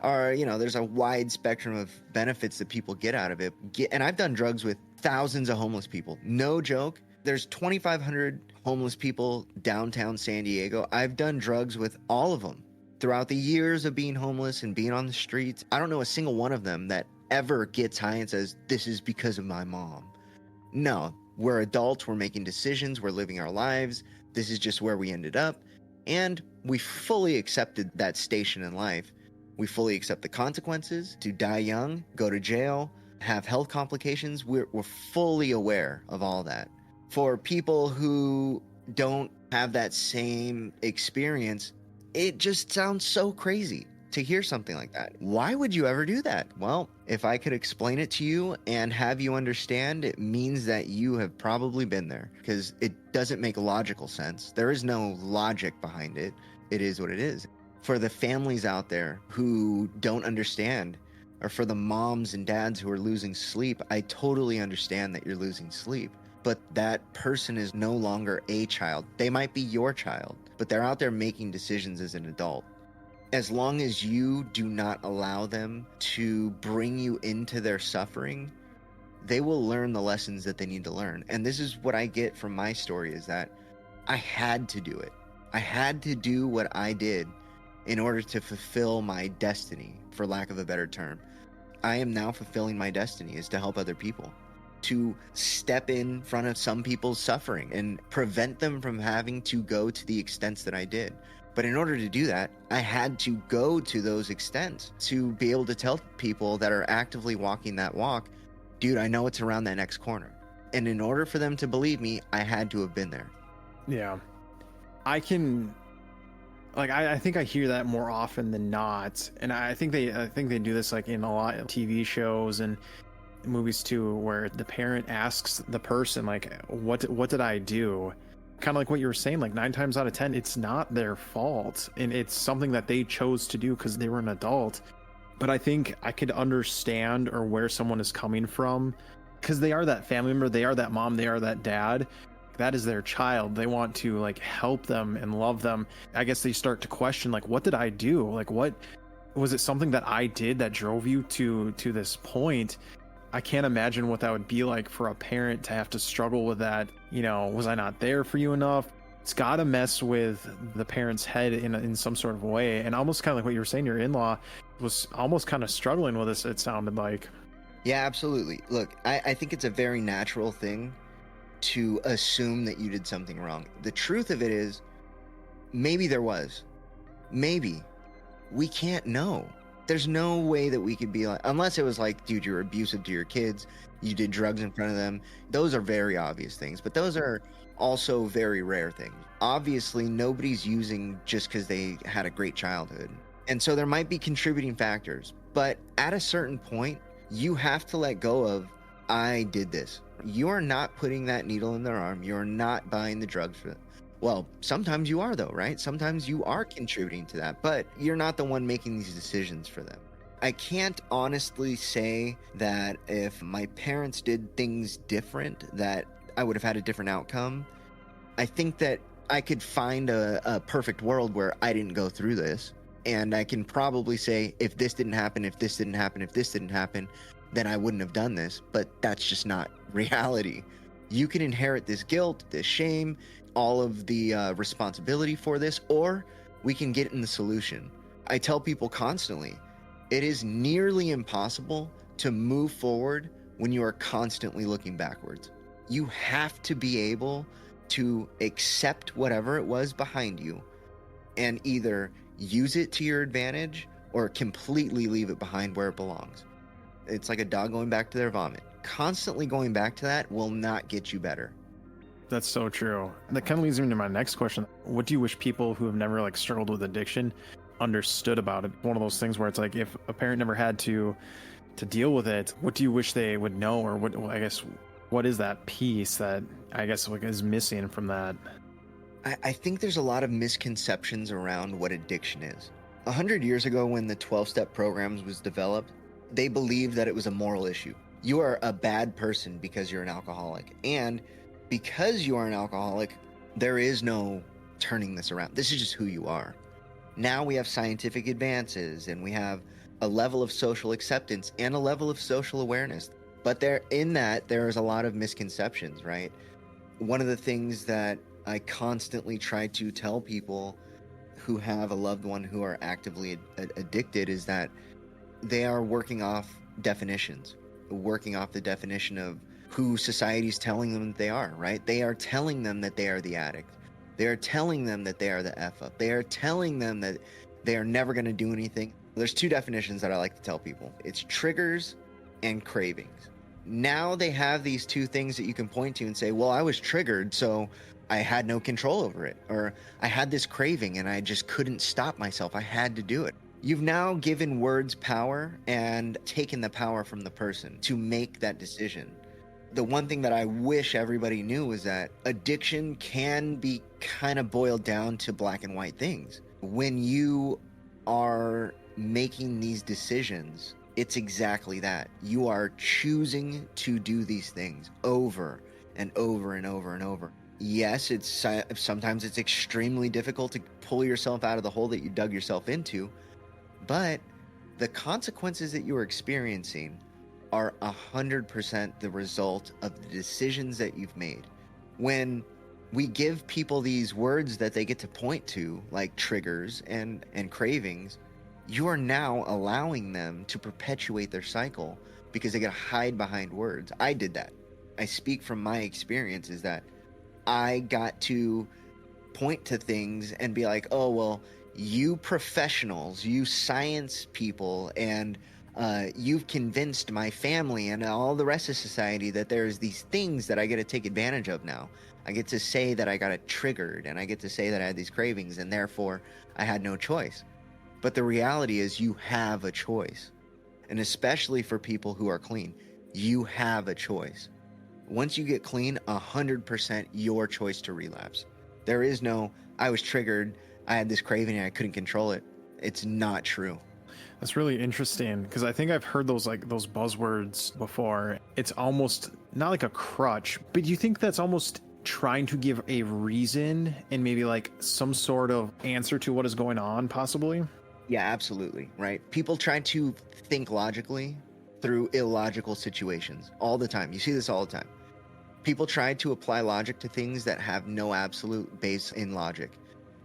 Speaker 3: are, there's a wide spectrum of benefits that people get out of it. And I've done drugs with thousands of homeless people. No joke. There's 2,500 homeless people downtown San Diego. I've done drugs with all of them. throughout the years of being homeless and being on the streets, I don't know a single one of them that ever gets high and says, this is because of my mom. No, we're adults, we're making decisions, we're living our lives. This is just where we ended up. And we fully accepted that station in life. We fully accept the consequences to die young, go to jail, have health complications. We're fully aware of all that. For people who don't have that same experience, it just sounds so crazy to hear something like that. Why would you ever do that? Well, if I could explain it to you and have you understand, it means that you have probably been there, because it doesn't make logical sense. There is no logic behind it. It is what it is. For the families out there who don't understand, or for the moms and dads who are losing sleep, I totally understand that you're losing sleep. But that person is no longer a child. They might be your child, but they're out there making decisions as an adult. As long as you do not allow them to bring you into their suffering, they will learn the lessons that they need to learn. And this is what I get from my story, is that I had to do it. I had to do what I did in order to fulfill my destiny, for lack of a better term. I am now fulfilling my destiny, is to help other people, to step in front of some people's suffering and prevent them from having to go to the extents that I did. But in order to do that, I had to go to those extents to be able to tell people that are actively walking that walk, dude, I know it's around that next corner. And in order for them to believe me, I had to have been there.
Speaker 2: Yeah. I can, like, I think I hear that more often than not. And I think they do this like in a lot of TV shows and movies too, where the parent asks the person, like, what did I do? Kind of like what you were saying, like 9 times out of 10, it's not their fault. And it's something that they chose to do because they were an adult. But I think I could understand or where someone is coming from, because they are that family member, they are that mom, they are that dad. That is their child. They want to like help them and love them. I guess they start to question, like, what did I do? Like, what was it, something that I did that drove you to this point? I can't imagine what that would be like for a parent to have to struggle with that. You know, was I not there for you enough? It's got to mess with the parent's head in some sort of way. And almost kind of like what you were saying, your in-law was almost kind of struggling with this, it sounded like.
Speaker 3: Yeah, absolutely. Look, I think it's a very natural thing to assume that you did something wrong. The truth of it is, maybe there was. Maybe. We can't know. There's no way that we could be like, unless it was like, dude, you're abusive to your kids, you did drugs in front of them. Those are very obvious things, but those are also very rare things. Obviously, nobody's using just because they had a great childhood. And so there might be contributing factors, but at a certain point, you have to let go of, I did this. You are not putting that needle in their arm. You're not buying the drugs for them. Well, sometimes you are though, right? Sometimes you are contributing to that, but you're not the one making these decisions for them. I can't honestly say that if my parents did things different, that I would have had a different outcome. I think that I could find a perfect world where I didn't go through this. And I can probably say, if this didn't happen, if this didn't happen, if this didn't happen, then I wouldn't have done this. But that's just not reality. You can inherit this guilt, this shame, all of the responsibility for this, or we can get in the solution. I tell people constantly, it is nearly impossible to move forward when you are constantly looking backwards. You have to be able to accept whatever it was behind you and either use it to your advantage or completely leave it behind where it belongs. It's like a dog going back to their vomit. Constantly going back to that will not get you better.
Speaker 2: That's so true. And that kind of leads me to my next question. What do you wish people who have never like struggled with addiction understood about it? One of those things where it's like, if a parent never had to deal with it, what do you wish they would know? Or what, I guess, what is that piece that I guess like is missing from that?
Speaker 3: I think there's a lot of misconceptions around what addiction is. 100 years ago, when the 12-step programs was developed, they believed that it was a moral issue. You are a bad person because you're an alcoholic. And because you are an alcoholic, there is no turning this around. This is just who you are. Now we have scientific advances and we have a level of social acceptance and a level of social awareness. But there is a lot of misconceptions, right? One of the things that I constantly try to tell people who have a loved one who are actively addicted is that they are working off definitions, working off the definition of who society's telling them that they are, right? They are telling them that they are the addict. They are telling them that they are the F up. They are telling them that they are never going to do anything. There's two definitions that I like to tell people. It's triggers and cravings. Now they have these two things that you can point to and say, well, I was triggered, so I had no control over it. Or I had this craving and I just couldn't stop myself. I had to do it. You've now given words power and taken the power from the person to make that decision. The one thing that I wish everybody knew is that addiction can be kind of boiled down to black and white things. When you are making these decisions, it's exactly that. You are choosing to do these things over and over and over and over. Yes, sometimes it's extremely difficult to pull yourself out of the hole that you dug yourself into, but the consequences that you are experiencing are 100% the result of the decisions that you've made. When we give people these words that they get to point to, like triggers and cravings, you are now allowing them to perpetuate their cycle because they get to hide behind words. I did that. I speak from my experience is that I got to point to things and be like, oh, well, you professionals, you science people, and you've convinced my family and all the rest of society that there's these things that I get to take advantage of now. I get to say that I got it triggered, and I get to say that I had these cravings, and therefore I had no choice. But the reality is you have a choice. And especially for people who are clean, you have a choice. Once you get clean, 100% your choice to relapse. There is no, I was triggered, I had this craving and I couldn't control it. It's not true.
Speaker 2: That's really interesting because I think I've heard those buzzwords before. It's almost not like a crutch, but do you think that's almost trying to give a reason and maybe like some sort of answer to what is going on possibly?
Speaker 3: Yeah, absolutely. Right. People try to think logically through illogical situations all the time. You see this all the time. People try to apply logic to things that have no absolute base in logic.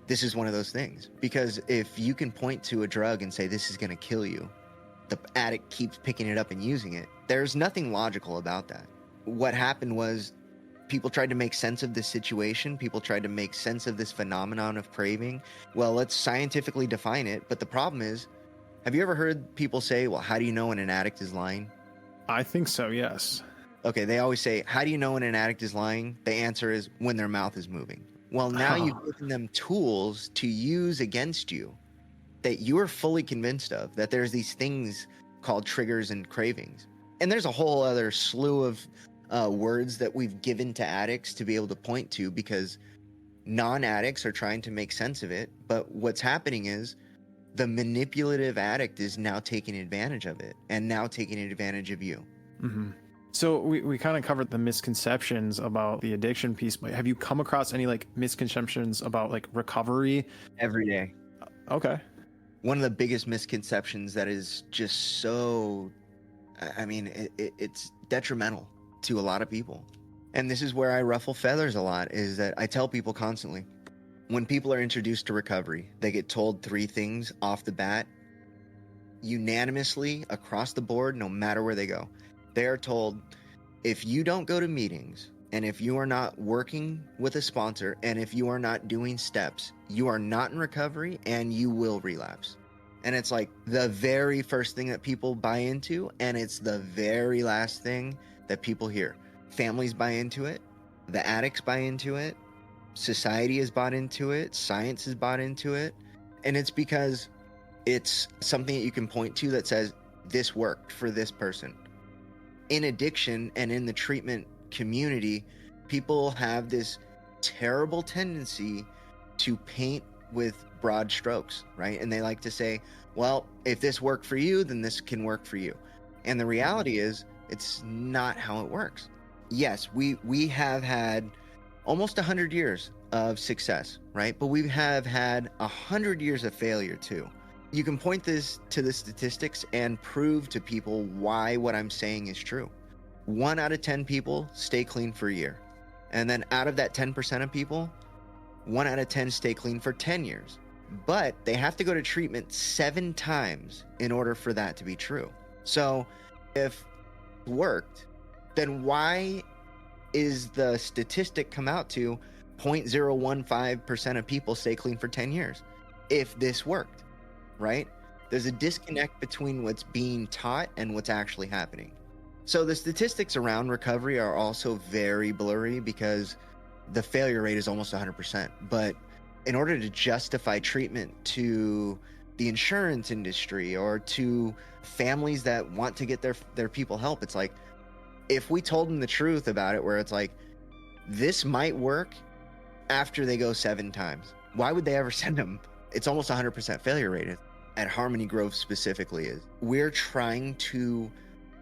Speaker 3: This is one of those things, because if you can point to a drug and say this is going to kill you, the addict keeps picking it up and using it. There's nothing logical about that. What happened was people tried to make sense of this situation. People tried to make sense of this phenomenon of craving. Well, let's scientifically define it. But the problem is, have you ever heard people say, well, how do you know when an addict is lying?
Speaker 2: I think so, yes.
Speaker 3: Okay, they always say, how do you know when an addict is lying? The answer is when their mouth is moving. Well, now you've given them tools to use against you that you are fully convinced of, that there's these things called triggers and cravings. And there's a whole other slew of words that we've given to addicts to be able to point to, because non-addicts are trying to make sense of it. But what's happening is the manipulative addict is now taking advantage of it and now taking advantage of you.
Speaker 2: Mm-hmm. So we kind of covered the misconceptions about the addiction piece, but have you come across any like misconceptions about like recovery?
Speaker 3: Every day.
Speaker 2: Okay.
Speaker 3: One of the biggest misconceptions that is just so, I mean, it's detrimental to a lot of people. And this is where I ruffle feathers a lot, is that I tell people constantly, when people are introduced to recovery, they get told three things off the bat, unanimously across the board, no matter where they go. They are told, if you don't go to meetings, and if you are not working with a sponsor, and if you are not doing steps, you are not in recovery and you will relapse. And it's like the very first thing that people buy into, and it's the very last thing that people hear. Families buy into it, the addicts buy into it, society has bought into it, science has bought into it, and it's because it's something that you can point to that says, this worked for this person. In addiction and in the treatment community, people have this terrible tendency to paint with broad strokes, right? And they like to say, well, if this worked for you, then this can work for you. And the reality is, it's not how it works. Yes, we have had almost 100 years of success, right? But we have had 100 years of failure too. You can point this to the statistics and prove to people why what I'm saying is true. 1 out of 10 people stay clean for a year. And then out of that 10% of people, 1 out of 10 stay clean for 10 years. but they have to go to treatment 7 times in order for that to be true. So if it worked, then why is the statistic come out to 0.015% of people stay clean for 10 years if this worked, right? There's a disconnect between what's being taught and what's actually happening. So the statistics around recovery are also very blurry because the failure rate is almost 100%. But in order to justify treatment to the insurance industry or to families that want to get their people help, it's like, if we told them the truth about it, where it's like, this might work after they go 7 times, why would they ever send them? It's almost 100% failure rate. At Harmony Grove specifically, is we're trying to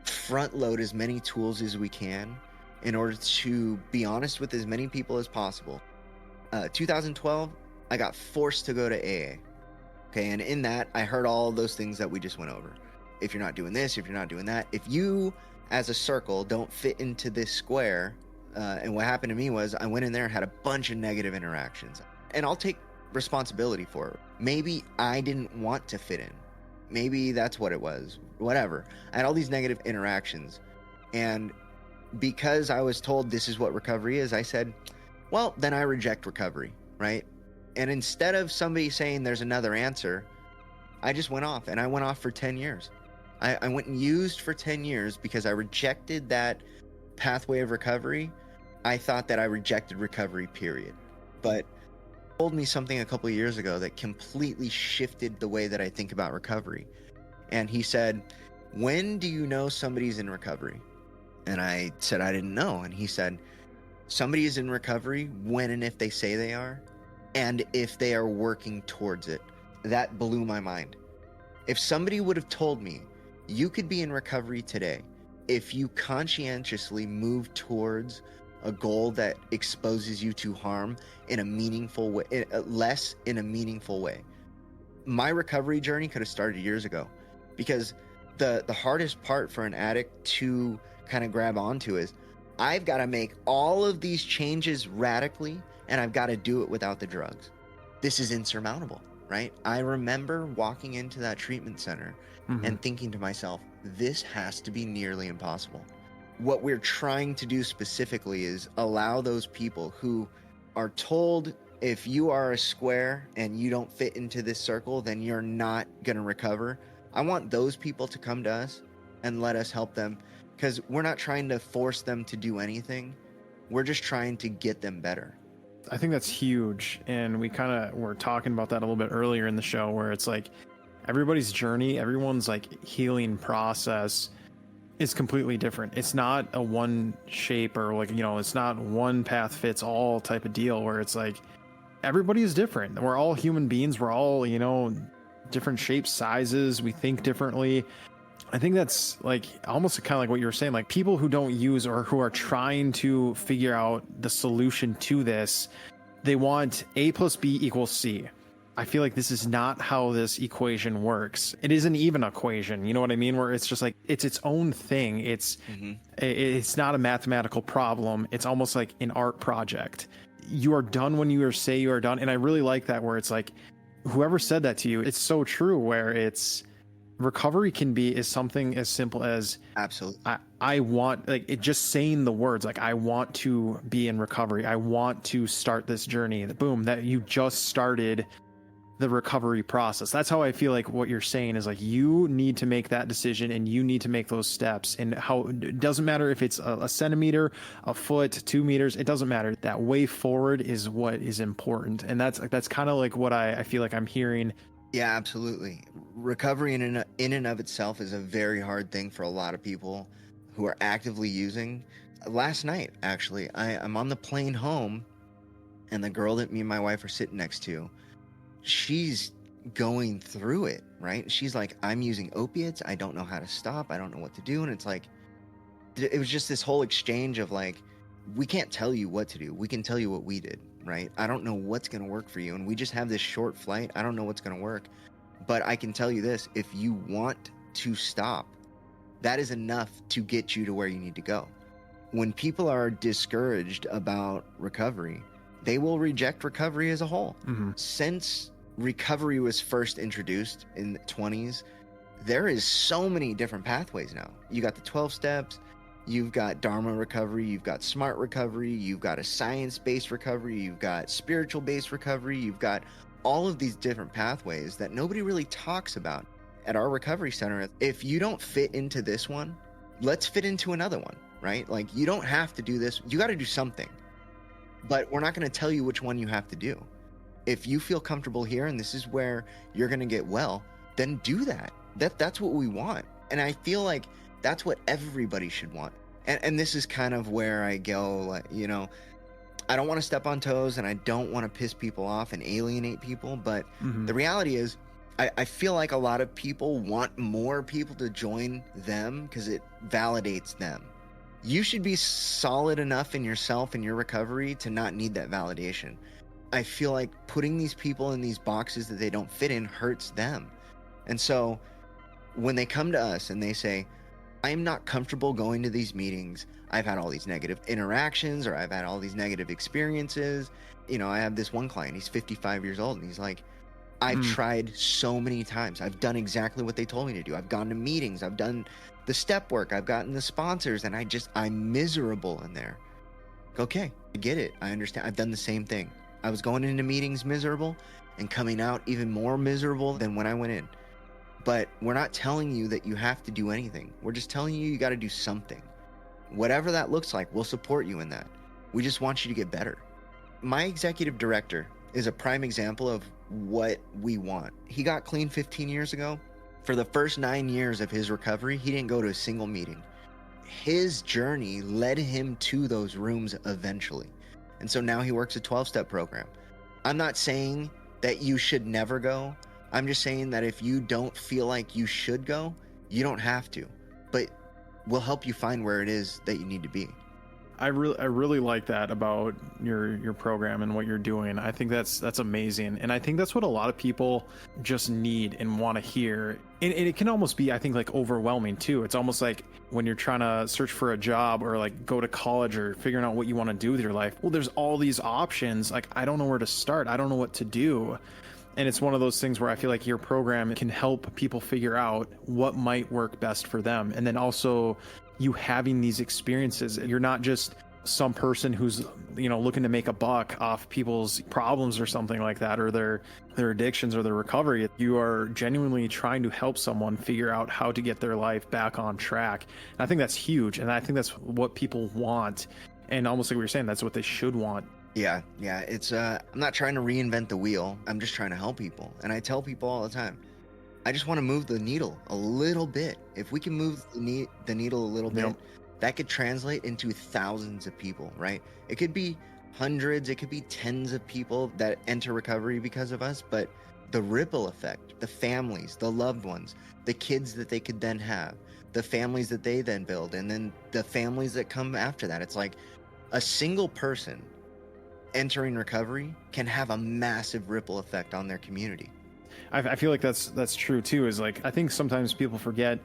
Speaker 3: front load as many tools as we can in order to be honest with as many people as possible. 2012, I got forced to go to AA. Okay, and in that, I heard all those things that we just went over. If you're not doing this, if you're not doing that, if you as a circle don't fit into this square, and what happened to me was I went in there and had a bunch of negative interactions, and I'll take responsibility for it. Maybe I didn't want to fit in. Maybe that's what it was. Whatever. I had all these negative interactions, and because I was told this is what recovery is, I said, well, then I reject recovery, right? And instead of somebody saying there's another answer, I just went off, and I went off for 10 years. I went and used for 10 years because I rejected that pathway of recovery. I thought that I rejected recovery, period. But he told me something a couple of years ago that completely shifted the way that I think about recovery. And he said, when do you know somebody's in recovery? And I said, I didn't know. And he said, somebody is in recovery when and if they say they are, and if they are working towards it. That blew my mind. If somebody would have told me, you could be in recovery today if you conscientiously move towards a goal that exposes you to harm in a meaningful way, less in a meaningful way. My recovery journey could have started years ago, because the hardest part for an addict to kind of grab onto is, I've got to make all of these changes radically, and I've got to do it without the drugs. This is insurmountable, right? I remember walking into that treatment center and thinking to myself, this has to be nearly impossible. What we're trying to do specifically is allow those people who are told, if you are a square and you don't fit into this circle, then you're not going to recover. I want those people to come to us and let us help them, because we're not trying to force them to do anything. We're just trying to get them better.
Speaker 2: I think that's huge. And we kind of were talking about that a little bit earlier in the show, where it's like everybody's journey, everyone's like healing process is completely different. It's not a one shape, or like, it's not one path fits all type of deal, where it's like everybody is different. We're all human beings. We're all, different shapes, sizes. We think differently. I think that's like almost kind of like what you were saying, like people who don't use, or who are trying to figure out the solution to this, they want A plus B equals C. I feel like this is not how this equation works. It isn't even an equation, you know what I mean? Where it's just like, it's its own thing. It's not a mathematical problem. It's almost like an art project. You are done when you say you are done. And I really like that, where it's like, whoever said that to you, it's so true, where it's, recovery can be is something as simple as,
Speaker 3: absolutely,
Speaker 2: I want, like, it just saying the words, like, I want to be in recovery. I want to start this journey. Boom, that you just started the recovery process. That's how I feel like what you're saying is, like, you need to make that decision, and you need to make those steps. And how it doesn't matter if it's a centimeter, a foot, 2 meters, it doesn't matter. That way forward is what is important. And that's kind of like what I feel like I'm hearing.
Speaker 3: Yeah, absolutely. Recovery in and of itself is a very hard thing for a lot of people who are actively using. Last night, actually, I'm on the plane home, and the girl that me and my wife are sitting next to, she's going through it, right? She's like, I'm using opiates. I don't know how to stop. I don't know what to do. And it's like, it was just this whole exchange of like, we can't tell you what to do. We can tell you what we did, right? I don't know what's going to work for you. And we just have this short flight. I don't know what's going to work. But I can tell you this, if you want to stop, that is enough to get you to where you need to go. When people are discouraged about recovery, they will reject recovery as a whole. Since recovery was first introduced in the 20s, there is so many different pathways now. You got the 12 steps, you've got Dharma recovery, you've got smart recovery, you've got a science-based recovery, you've got spiritual-based recovery, you've got all of these different pathways that nobody really talks about. At our recovery center, if you don't fit into this one, let's fit into another one, right? Like, you don't have to do this. You got to do something, but we're not going to tell you which one you have to do. If you feel comfortable here and this is where you're going to get well, then do that. That's what we want. And I feel like that's what everybody should want. And this is kind of where I go, like, you know, I don't want to step on toes and I don't want to piss people off and alienate people. But the reality is, I feel like a lot of people want more people to join them because it validates them. You should be solid enough in yourself and your recovery to not need that validation. I feel like putting these people in these boxes that they don't fit in hurts them. And so when they come to us and they say, I am not comfortable going to these meetings, I've had all these negative interactions, or I've had all these negative experiences. You know, I have this one client, he's 55 years old, and he's like, I've tried so many times. I've done exactly what they told me to do. I've gone to meetings, I've done the step work, I've gotten the sponsors, and I'm miserable in there. Okay, I get it. I understand. I've done the same thing. I was going into meetings miserable and coming out even more miserable than when I went in. But we're not telling you that you have to do anything. We're just telling you got to do something. Whatever that looks like, we'll support you in that. We just want you to get better. My executive director is a prime example of what we want. He got clean 15 years ago. For the first 9 years of his recovery, he didn't go to a single meeting. His journey led him to those rooms eventually. And so now he works a 12-step program. I'm not saying that you should never go. I'm just saying that if you don't feel like you should go, you don't have to. But we'll help you find where it is that you need to be.
Speaker 2: I really like that about your program and what you're doing. I think that's amazing, and I think that's what a lot of people just need and want to hear. And it can almost be, I think, like overwhelming too. It's almost like when you're trying to search for a job or like go to college or figuring out what you want to do with your life. Well, there's all these options. Like, I don't know where to start. I don't know what to do. And it's one of those things where I feel like your program can help people figure out what might work best for them. And then also you having these experiences, you're not just some person who's, you know, looking to make a buck off people's problems or something like that, or their addictions or their recovery. You are genuinely trying to help someone figure out how to get their life back on track. And I think that's huge. And I think that's what people want. And almost like we were saying, that's what they should want.
Speaker 3: Yeah. It's I'm not trying to reinvent the wheel. I'm just trying to help people. And I tell people all the time, I just want to move the needle a little bit. If we can move the needle a little bit, that could translate into thousands of people, right? It could be hundreds, it could be tens of people that enter recovery because of us, but the ripple effect, the families, the loved ones, the kids that they could then have, the families that they then build, and then the families that come after that. It's like a single person entering recovery can have a massive ripple effect on their community.
Speaker 2: I feel like that's true too, is like, I think sometimes people forget,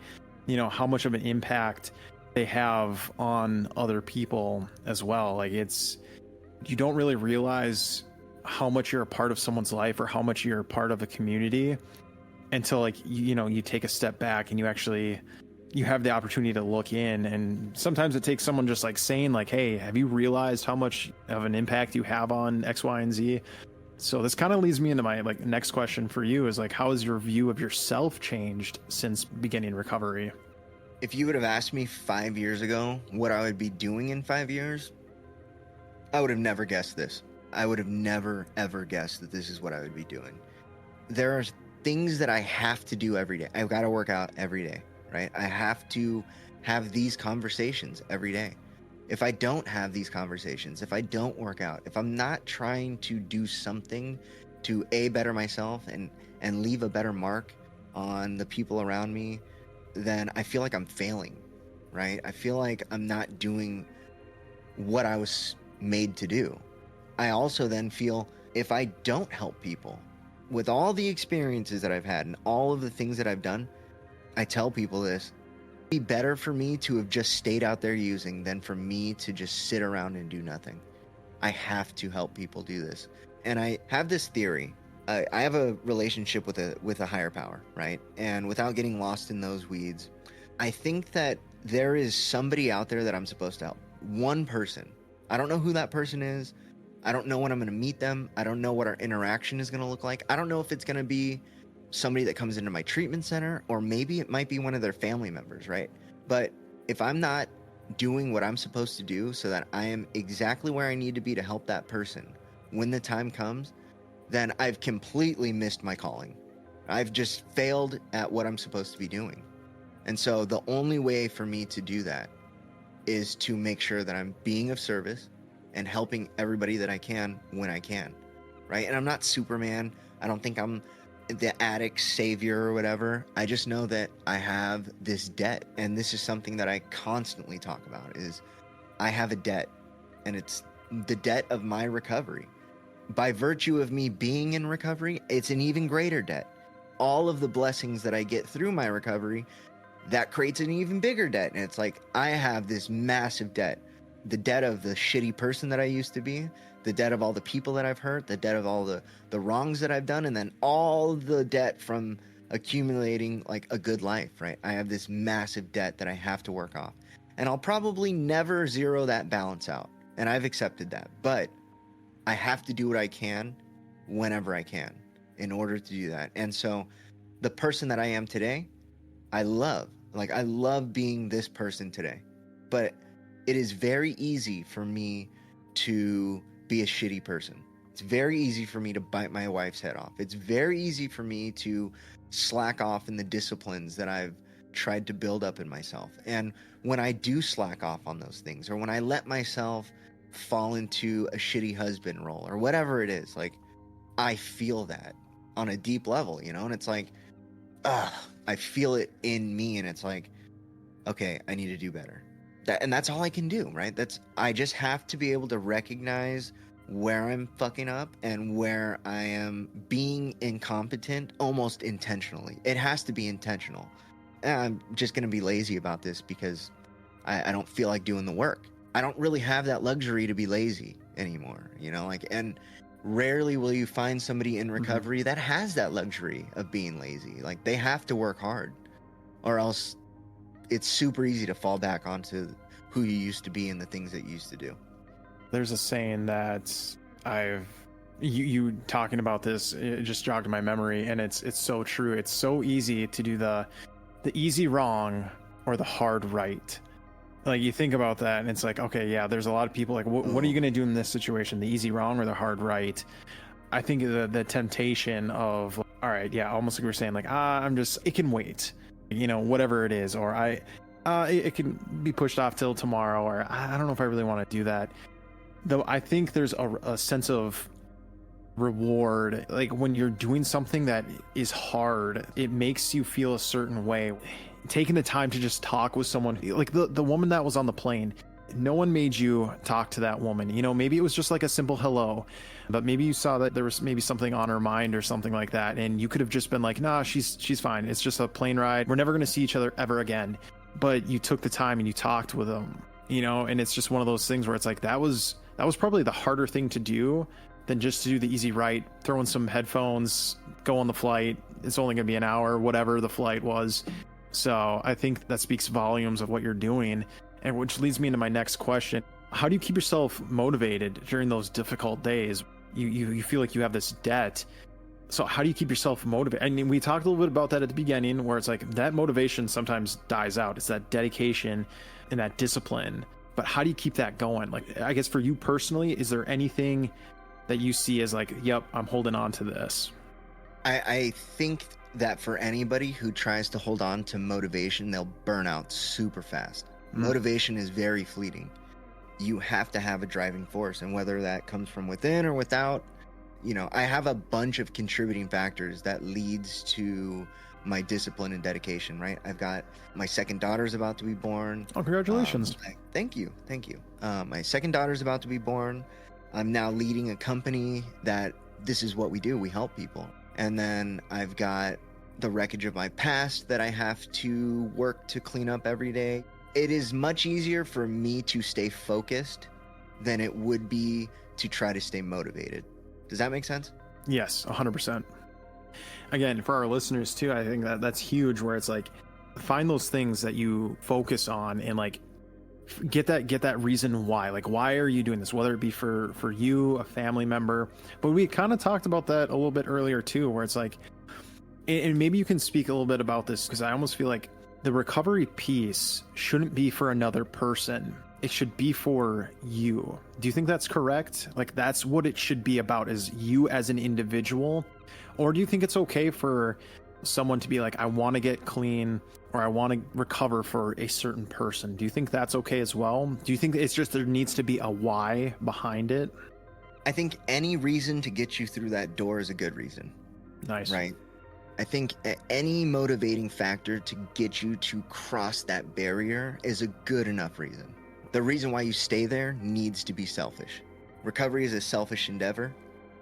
Speaker 2: you know, how much of an impact they have on other people as well. Like, you don't really realize how much you're a part of someone's life or how much you're a part of a community until, like, you know, you take a step back and you have the opportunity to look in. And sometimes it takes someone just like saying like, hey, have you realized how much of an impact you have on X, Y, and Z? So this kind of leads me into my like next question for you, is like, how has your view of yourself changed since beginning recovery?
Speaker 3: If you would have asked me 5 years ago what I would be doing in 5 years, I would have never guessed this. I would have never, ever guessed that this is what I would be doing. There are things that I have to do every day. I've got to work out every day, right? I have to have these conversations every day. If I don't have these conversations, if I don't work out, if I'm not trying to do something to better myself and leave a better mark on the people around me, then I feel like I'm failing, right? I feel like I'm not doing what I was made to do. I also then feel if I don't help people with all the experiences that I've had and all of the things that I've done, I tell people this, it'd be better for me to have just stayed out there using than for me to just sit around and do nothing. I have to help people do this. And I have this theory. I have a relationship with a higher power, right? And without getting lost in those weeds, I think that there is somebody out there that I'm supposed to help. One person. I don't know who that person is. I don't know when I'm going to meet them. I don't know what our interaction is going to look like. I don't know if it's going to be somebody that comes into my treatment center, or maybe it might be one of their family members, right? But if I'm not doing what I'm supposed to do so that I am exactly where I need to be to help that person when the time comes, then I've completely missed my calling. I've just failed at what I'm supposed to be doing. And so the only way for me to do that is to make sure that I'm being of service and helping everybody that I can when I can, right? And I'm not Superman. I don't think I'm the addict savior or whatever. I just know that I have this debt, and this is something that I constantly talk about, is I have a debt, and it's the debt of my recovery. By virtue of me being in recovery, it's an even greater debt. All of the blessings that I get through my recovery, that creates an even bigger debt. And it's like, I have this massive debt. The debt of the shitty person that I used to be, the debt of all the people that I've hurt, the debt of all the wrongs that I've done, and then all the debt from accumulating like a good life, right? I have this massive debt that I have to work off. And I'll probably never zero that balance out. And I've accepted that. But I have to do what I can whenever I can in order to do that. And so the person that I am today, I love being this person today. But it is very easy for me to be a shitty person. It's very easy for me to bite my wife's head off. It's very easy for me to slack off in the disciplines that I've tried to build up in myself. And when I do slack off on those things, or when I let myself fall into a shitty husband role or whatever it is, like, I feel that on a deep level, you know? And it's like, I feel it in me, and it's like, okay, I need to do better. And that's all I can do, right? I just have to be able to recognize where I'm fucking up and where I am being incompetent almost intentionally. It has to be intentional. And I'm just going to be lazy about this because I don't feel like doing the work. I don't really have that luxury to be lazy anymore, you know? Like, and rarely will you find somebody in recovery that has that luxury of being lazy. Like, they have to work hard, or else it's super easy to fall back onto who you used to be and the things that you used to do.
Speaker 2: There's a saying that you talking about this, it just jogged my memory, and it's so true. It's so easy to do the easy wrong or the hard right. Like, you think about that and it's like, okay, yeah, there's a lot of people like, what are you going to do in this situation? The easy wrong or the hard right? I think the temptation of, all right, yeah, almost like we were saying, like, it can wait, you know, whatever it is, or it can be pushed off till tomorrow, or I don't know if I really want to do that. Though I think there's a sense of reward, like when you're doing something that is hard, it makes you feel a certain way. Taking the time to just talk with someone, like the woman that was on the plane, no one made you talk to that woman. You know, maybe it was just like a simple hello, but maybe you saw that there was maybe something on her mind or something like that, and you could have just been like, nah, she's fine, it's just a plane ride, we're never going to see each other ever again. But you took the time and you talked with them, you know. And it's just one of those things where it's like, that was probably the harder thing to do than just to do the easy right, throw in some headphones, go on the flight. It's only going to be an hour, whatever the flight was. So I think that speaks volumes of what you're doing, and which leads me into my next question. How do you keep yourself motivated during those difficult days? You feel like you have this debt. So how do you keep yourself motivated? I mean, we talked a little bit about that at the beginning, where it's like that motivation sometimes dies out. It's that dedication and that discipline. But how do you keep that going? Like, I guess for you personally, is there anything that you see as like, yep, I'm holding on to this?
Speaker 3: I think that for anybody who tries to hold on to motivation, they'll burn out super fast. Motivation is very fleeting. You have to have a driving force, and whether that comes from within or without, you know, I have a bunch of contributing factors that leads to my discipline and dedication, right? I've got my second daughter's about to be born.
Speaker 2: Oh, congratulations.
Speaker 3: Thank you. My second daughter's about to be born. I'm now leading a company that this is what we do. We help people. And then I've got the wreckage of my past that I have to work to clean up every day. It is much easier for me to stay focused than it would be to try to stay motivated. Does that make sense?
Speaker 2: Yes, 100%. Again, for our listeners too, I think that that's huge, where it's like, find those things that you focus on and like get that reason why. Like, why are you doing this? Whether it be for you, a family member. But we kind of talked about that a little bit earlier too, where it's like, and maybe you can speak a little bit about this, because I almost feel like the recovery piece shouldn't be for another person. It should be for you. Do you think that's correct? Like, that's what it should be about, is you as an individual? Or do you think it's okay for someone to be like, I want to get clean, or I want to recover for a certain person? Do you think that's okay as well? Do you think it's just there needs to be a why behind it?
Speaker 3: I think any reason to get you through that door is a good reason.
Speaker 2: Nice.
Speaker 3: Right? I think any motivating factor to get you to cross that barrier is a good enough reason. The reason why you stay there needs to be selfish. Recovery is a selfish endeavor.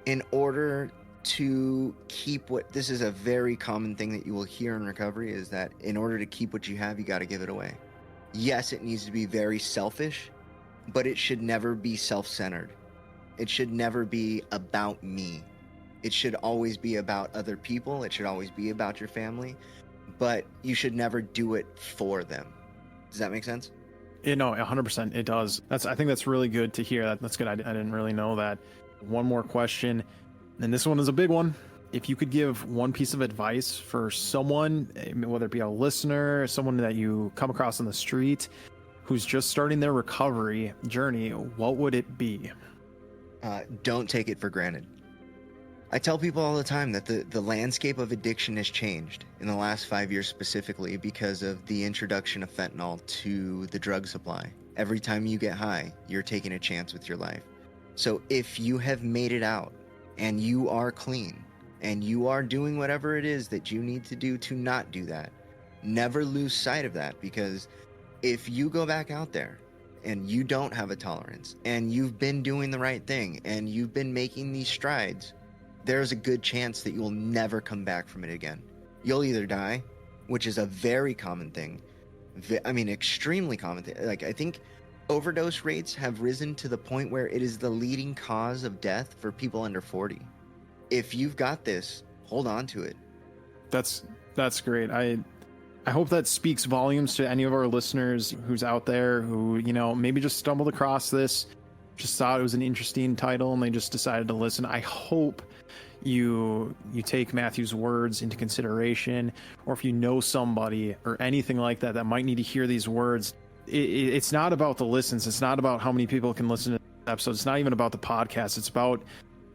Speaker 3: In order to keep this is a very common thing that you will hear in recovery, is that in order to keep what you have, you got to give it away. Yes, it needs to be very selfish, but it should never be self-centered. It should never be about me. It should always be about other people. It should always be about your family, but you should never do it for them. Does that make sense?
Speaker 2: No, 100% it does. I think that's really good to hear. That's good. I didn't really know that. One more question, and this one is a big one. If you could give one piece of advice for someone, whether it be a listener, someone that you come across on the street who's just starting their recovery journey, what would it be?
Speaker 3: Don't take it for granted. I tell people all the time that the landscape of addiction has changed in the last 5 years, specifically because of the introduction of fentanyl to the drug supply. Every time you get high, you're taking a chance with your life. So if you have made it out and you are clean and you are doing whatever it is that you need to do to not do that, never lose sight of that, because if you go back out there and you don't have a tolerance and you've been doing the right thing and you've been making these strides, there's a good chance that you will never come back from it again. You'll either die, which is a very common thing. Extremely common thing. Like, I think overdose rates have risen to the point where it is the leading cause of death for people under 40. If you've got this, hold on to it.
Speaker 2: That's great. I hope that speaks volumes to any of our listeners who's out there who, maybe just stumbled across this, just thought it was an interesting title, and they just decided to listen. I hope you take Matthew's words into consideration, or if you know somebody or anything like that might need to hear these words. It's not about the listens. It's not about how many people can listen to the episode. It's not even about the podcast. It's about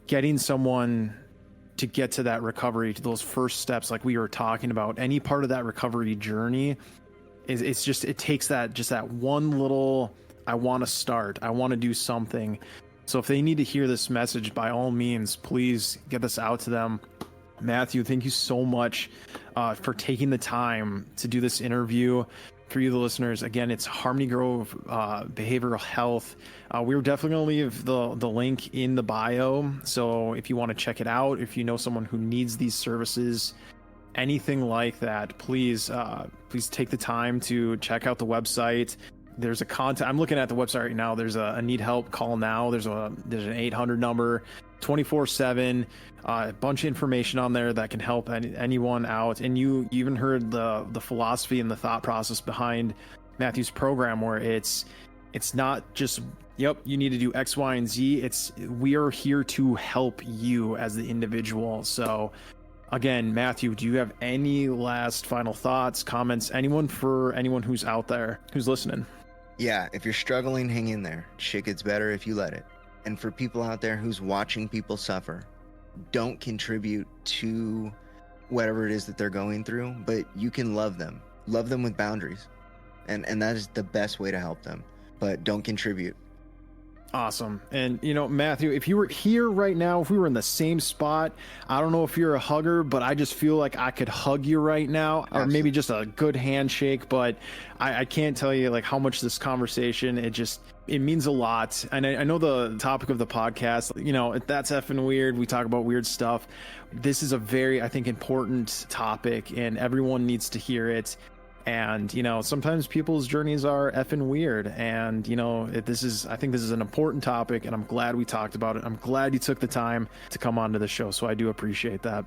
Speaker 2: getting someone to get to that recovery, to those first steps, like we were talking about. Any part of that recovery journey it takes that one little, I want to start, I want to do something. So if they need to hear this message, by all means, please get this out to them. Matthew, thank you so much for taking the time to do this interview. For you, the listeners, again, it's Harmony Grove Behavioral Health. We were definitely going to leave the link in the bio. So if you want to check it out, if you know someone who needs these services, anything like that, please take the time to check out the website. There's a contact. I'm looking at the website right now. There's a need help, call now. There's an 800 number, 24/7. A bunch of information on there that can help anyone out. And you even heard the philosophy and the thought process behind Matthew's program, where it's not just, yep, you need to do X, Y, and Z. We are here to help you as the individual. So again, Matthew, do you have any last final thoughts, comments, for anyone who's out there who's listening?
Speaker 3: Yeah, if you're struggling, hang in there. Shit gets better if you let it. And for people out there who's watching people suffer, don't contribute to whatever it is that they're going through, but you can love them. Love them with boundaries. And that is the best way to help them. But don't contribute.
Speaker 2: Awesome. And, Matthew, if you were here right now, if we were in the same spot, I don't know if you're a hugger, but I just feel like I could hug you right now. Absolutely. Or maybe just a good handshake. But I can't tell you like how much this conversation, it means a lot. And I know the topic of the podcast, that's effing weird. We talk about weird stuff. This is a very, I think, important topic, and everyone needs to hear it. And, you know, sometimes people's journeys are effing weird. And, you know, I think this is an important topic, and I'm glad we talked about it. I'm glad you took the time to come onto the show. So I do appreciate that.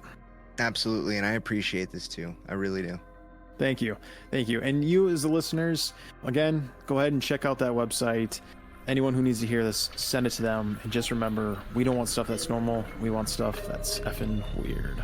Speaker 3: Absolutely. And I appreciate this too. I really do.
Speaker 2: Thank you. Thank you. And you, as the listeners, again, go ahead and check out that website. Anyone who needs to hear this, send it to them. And just remember, we don't want stuff that's normal. We want stuff that's effing weird.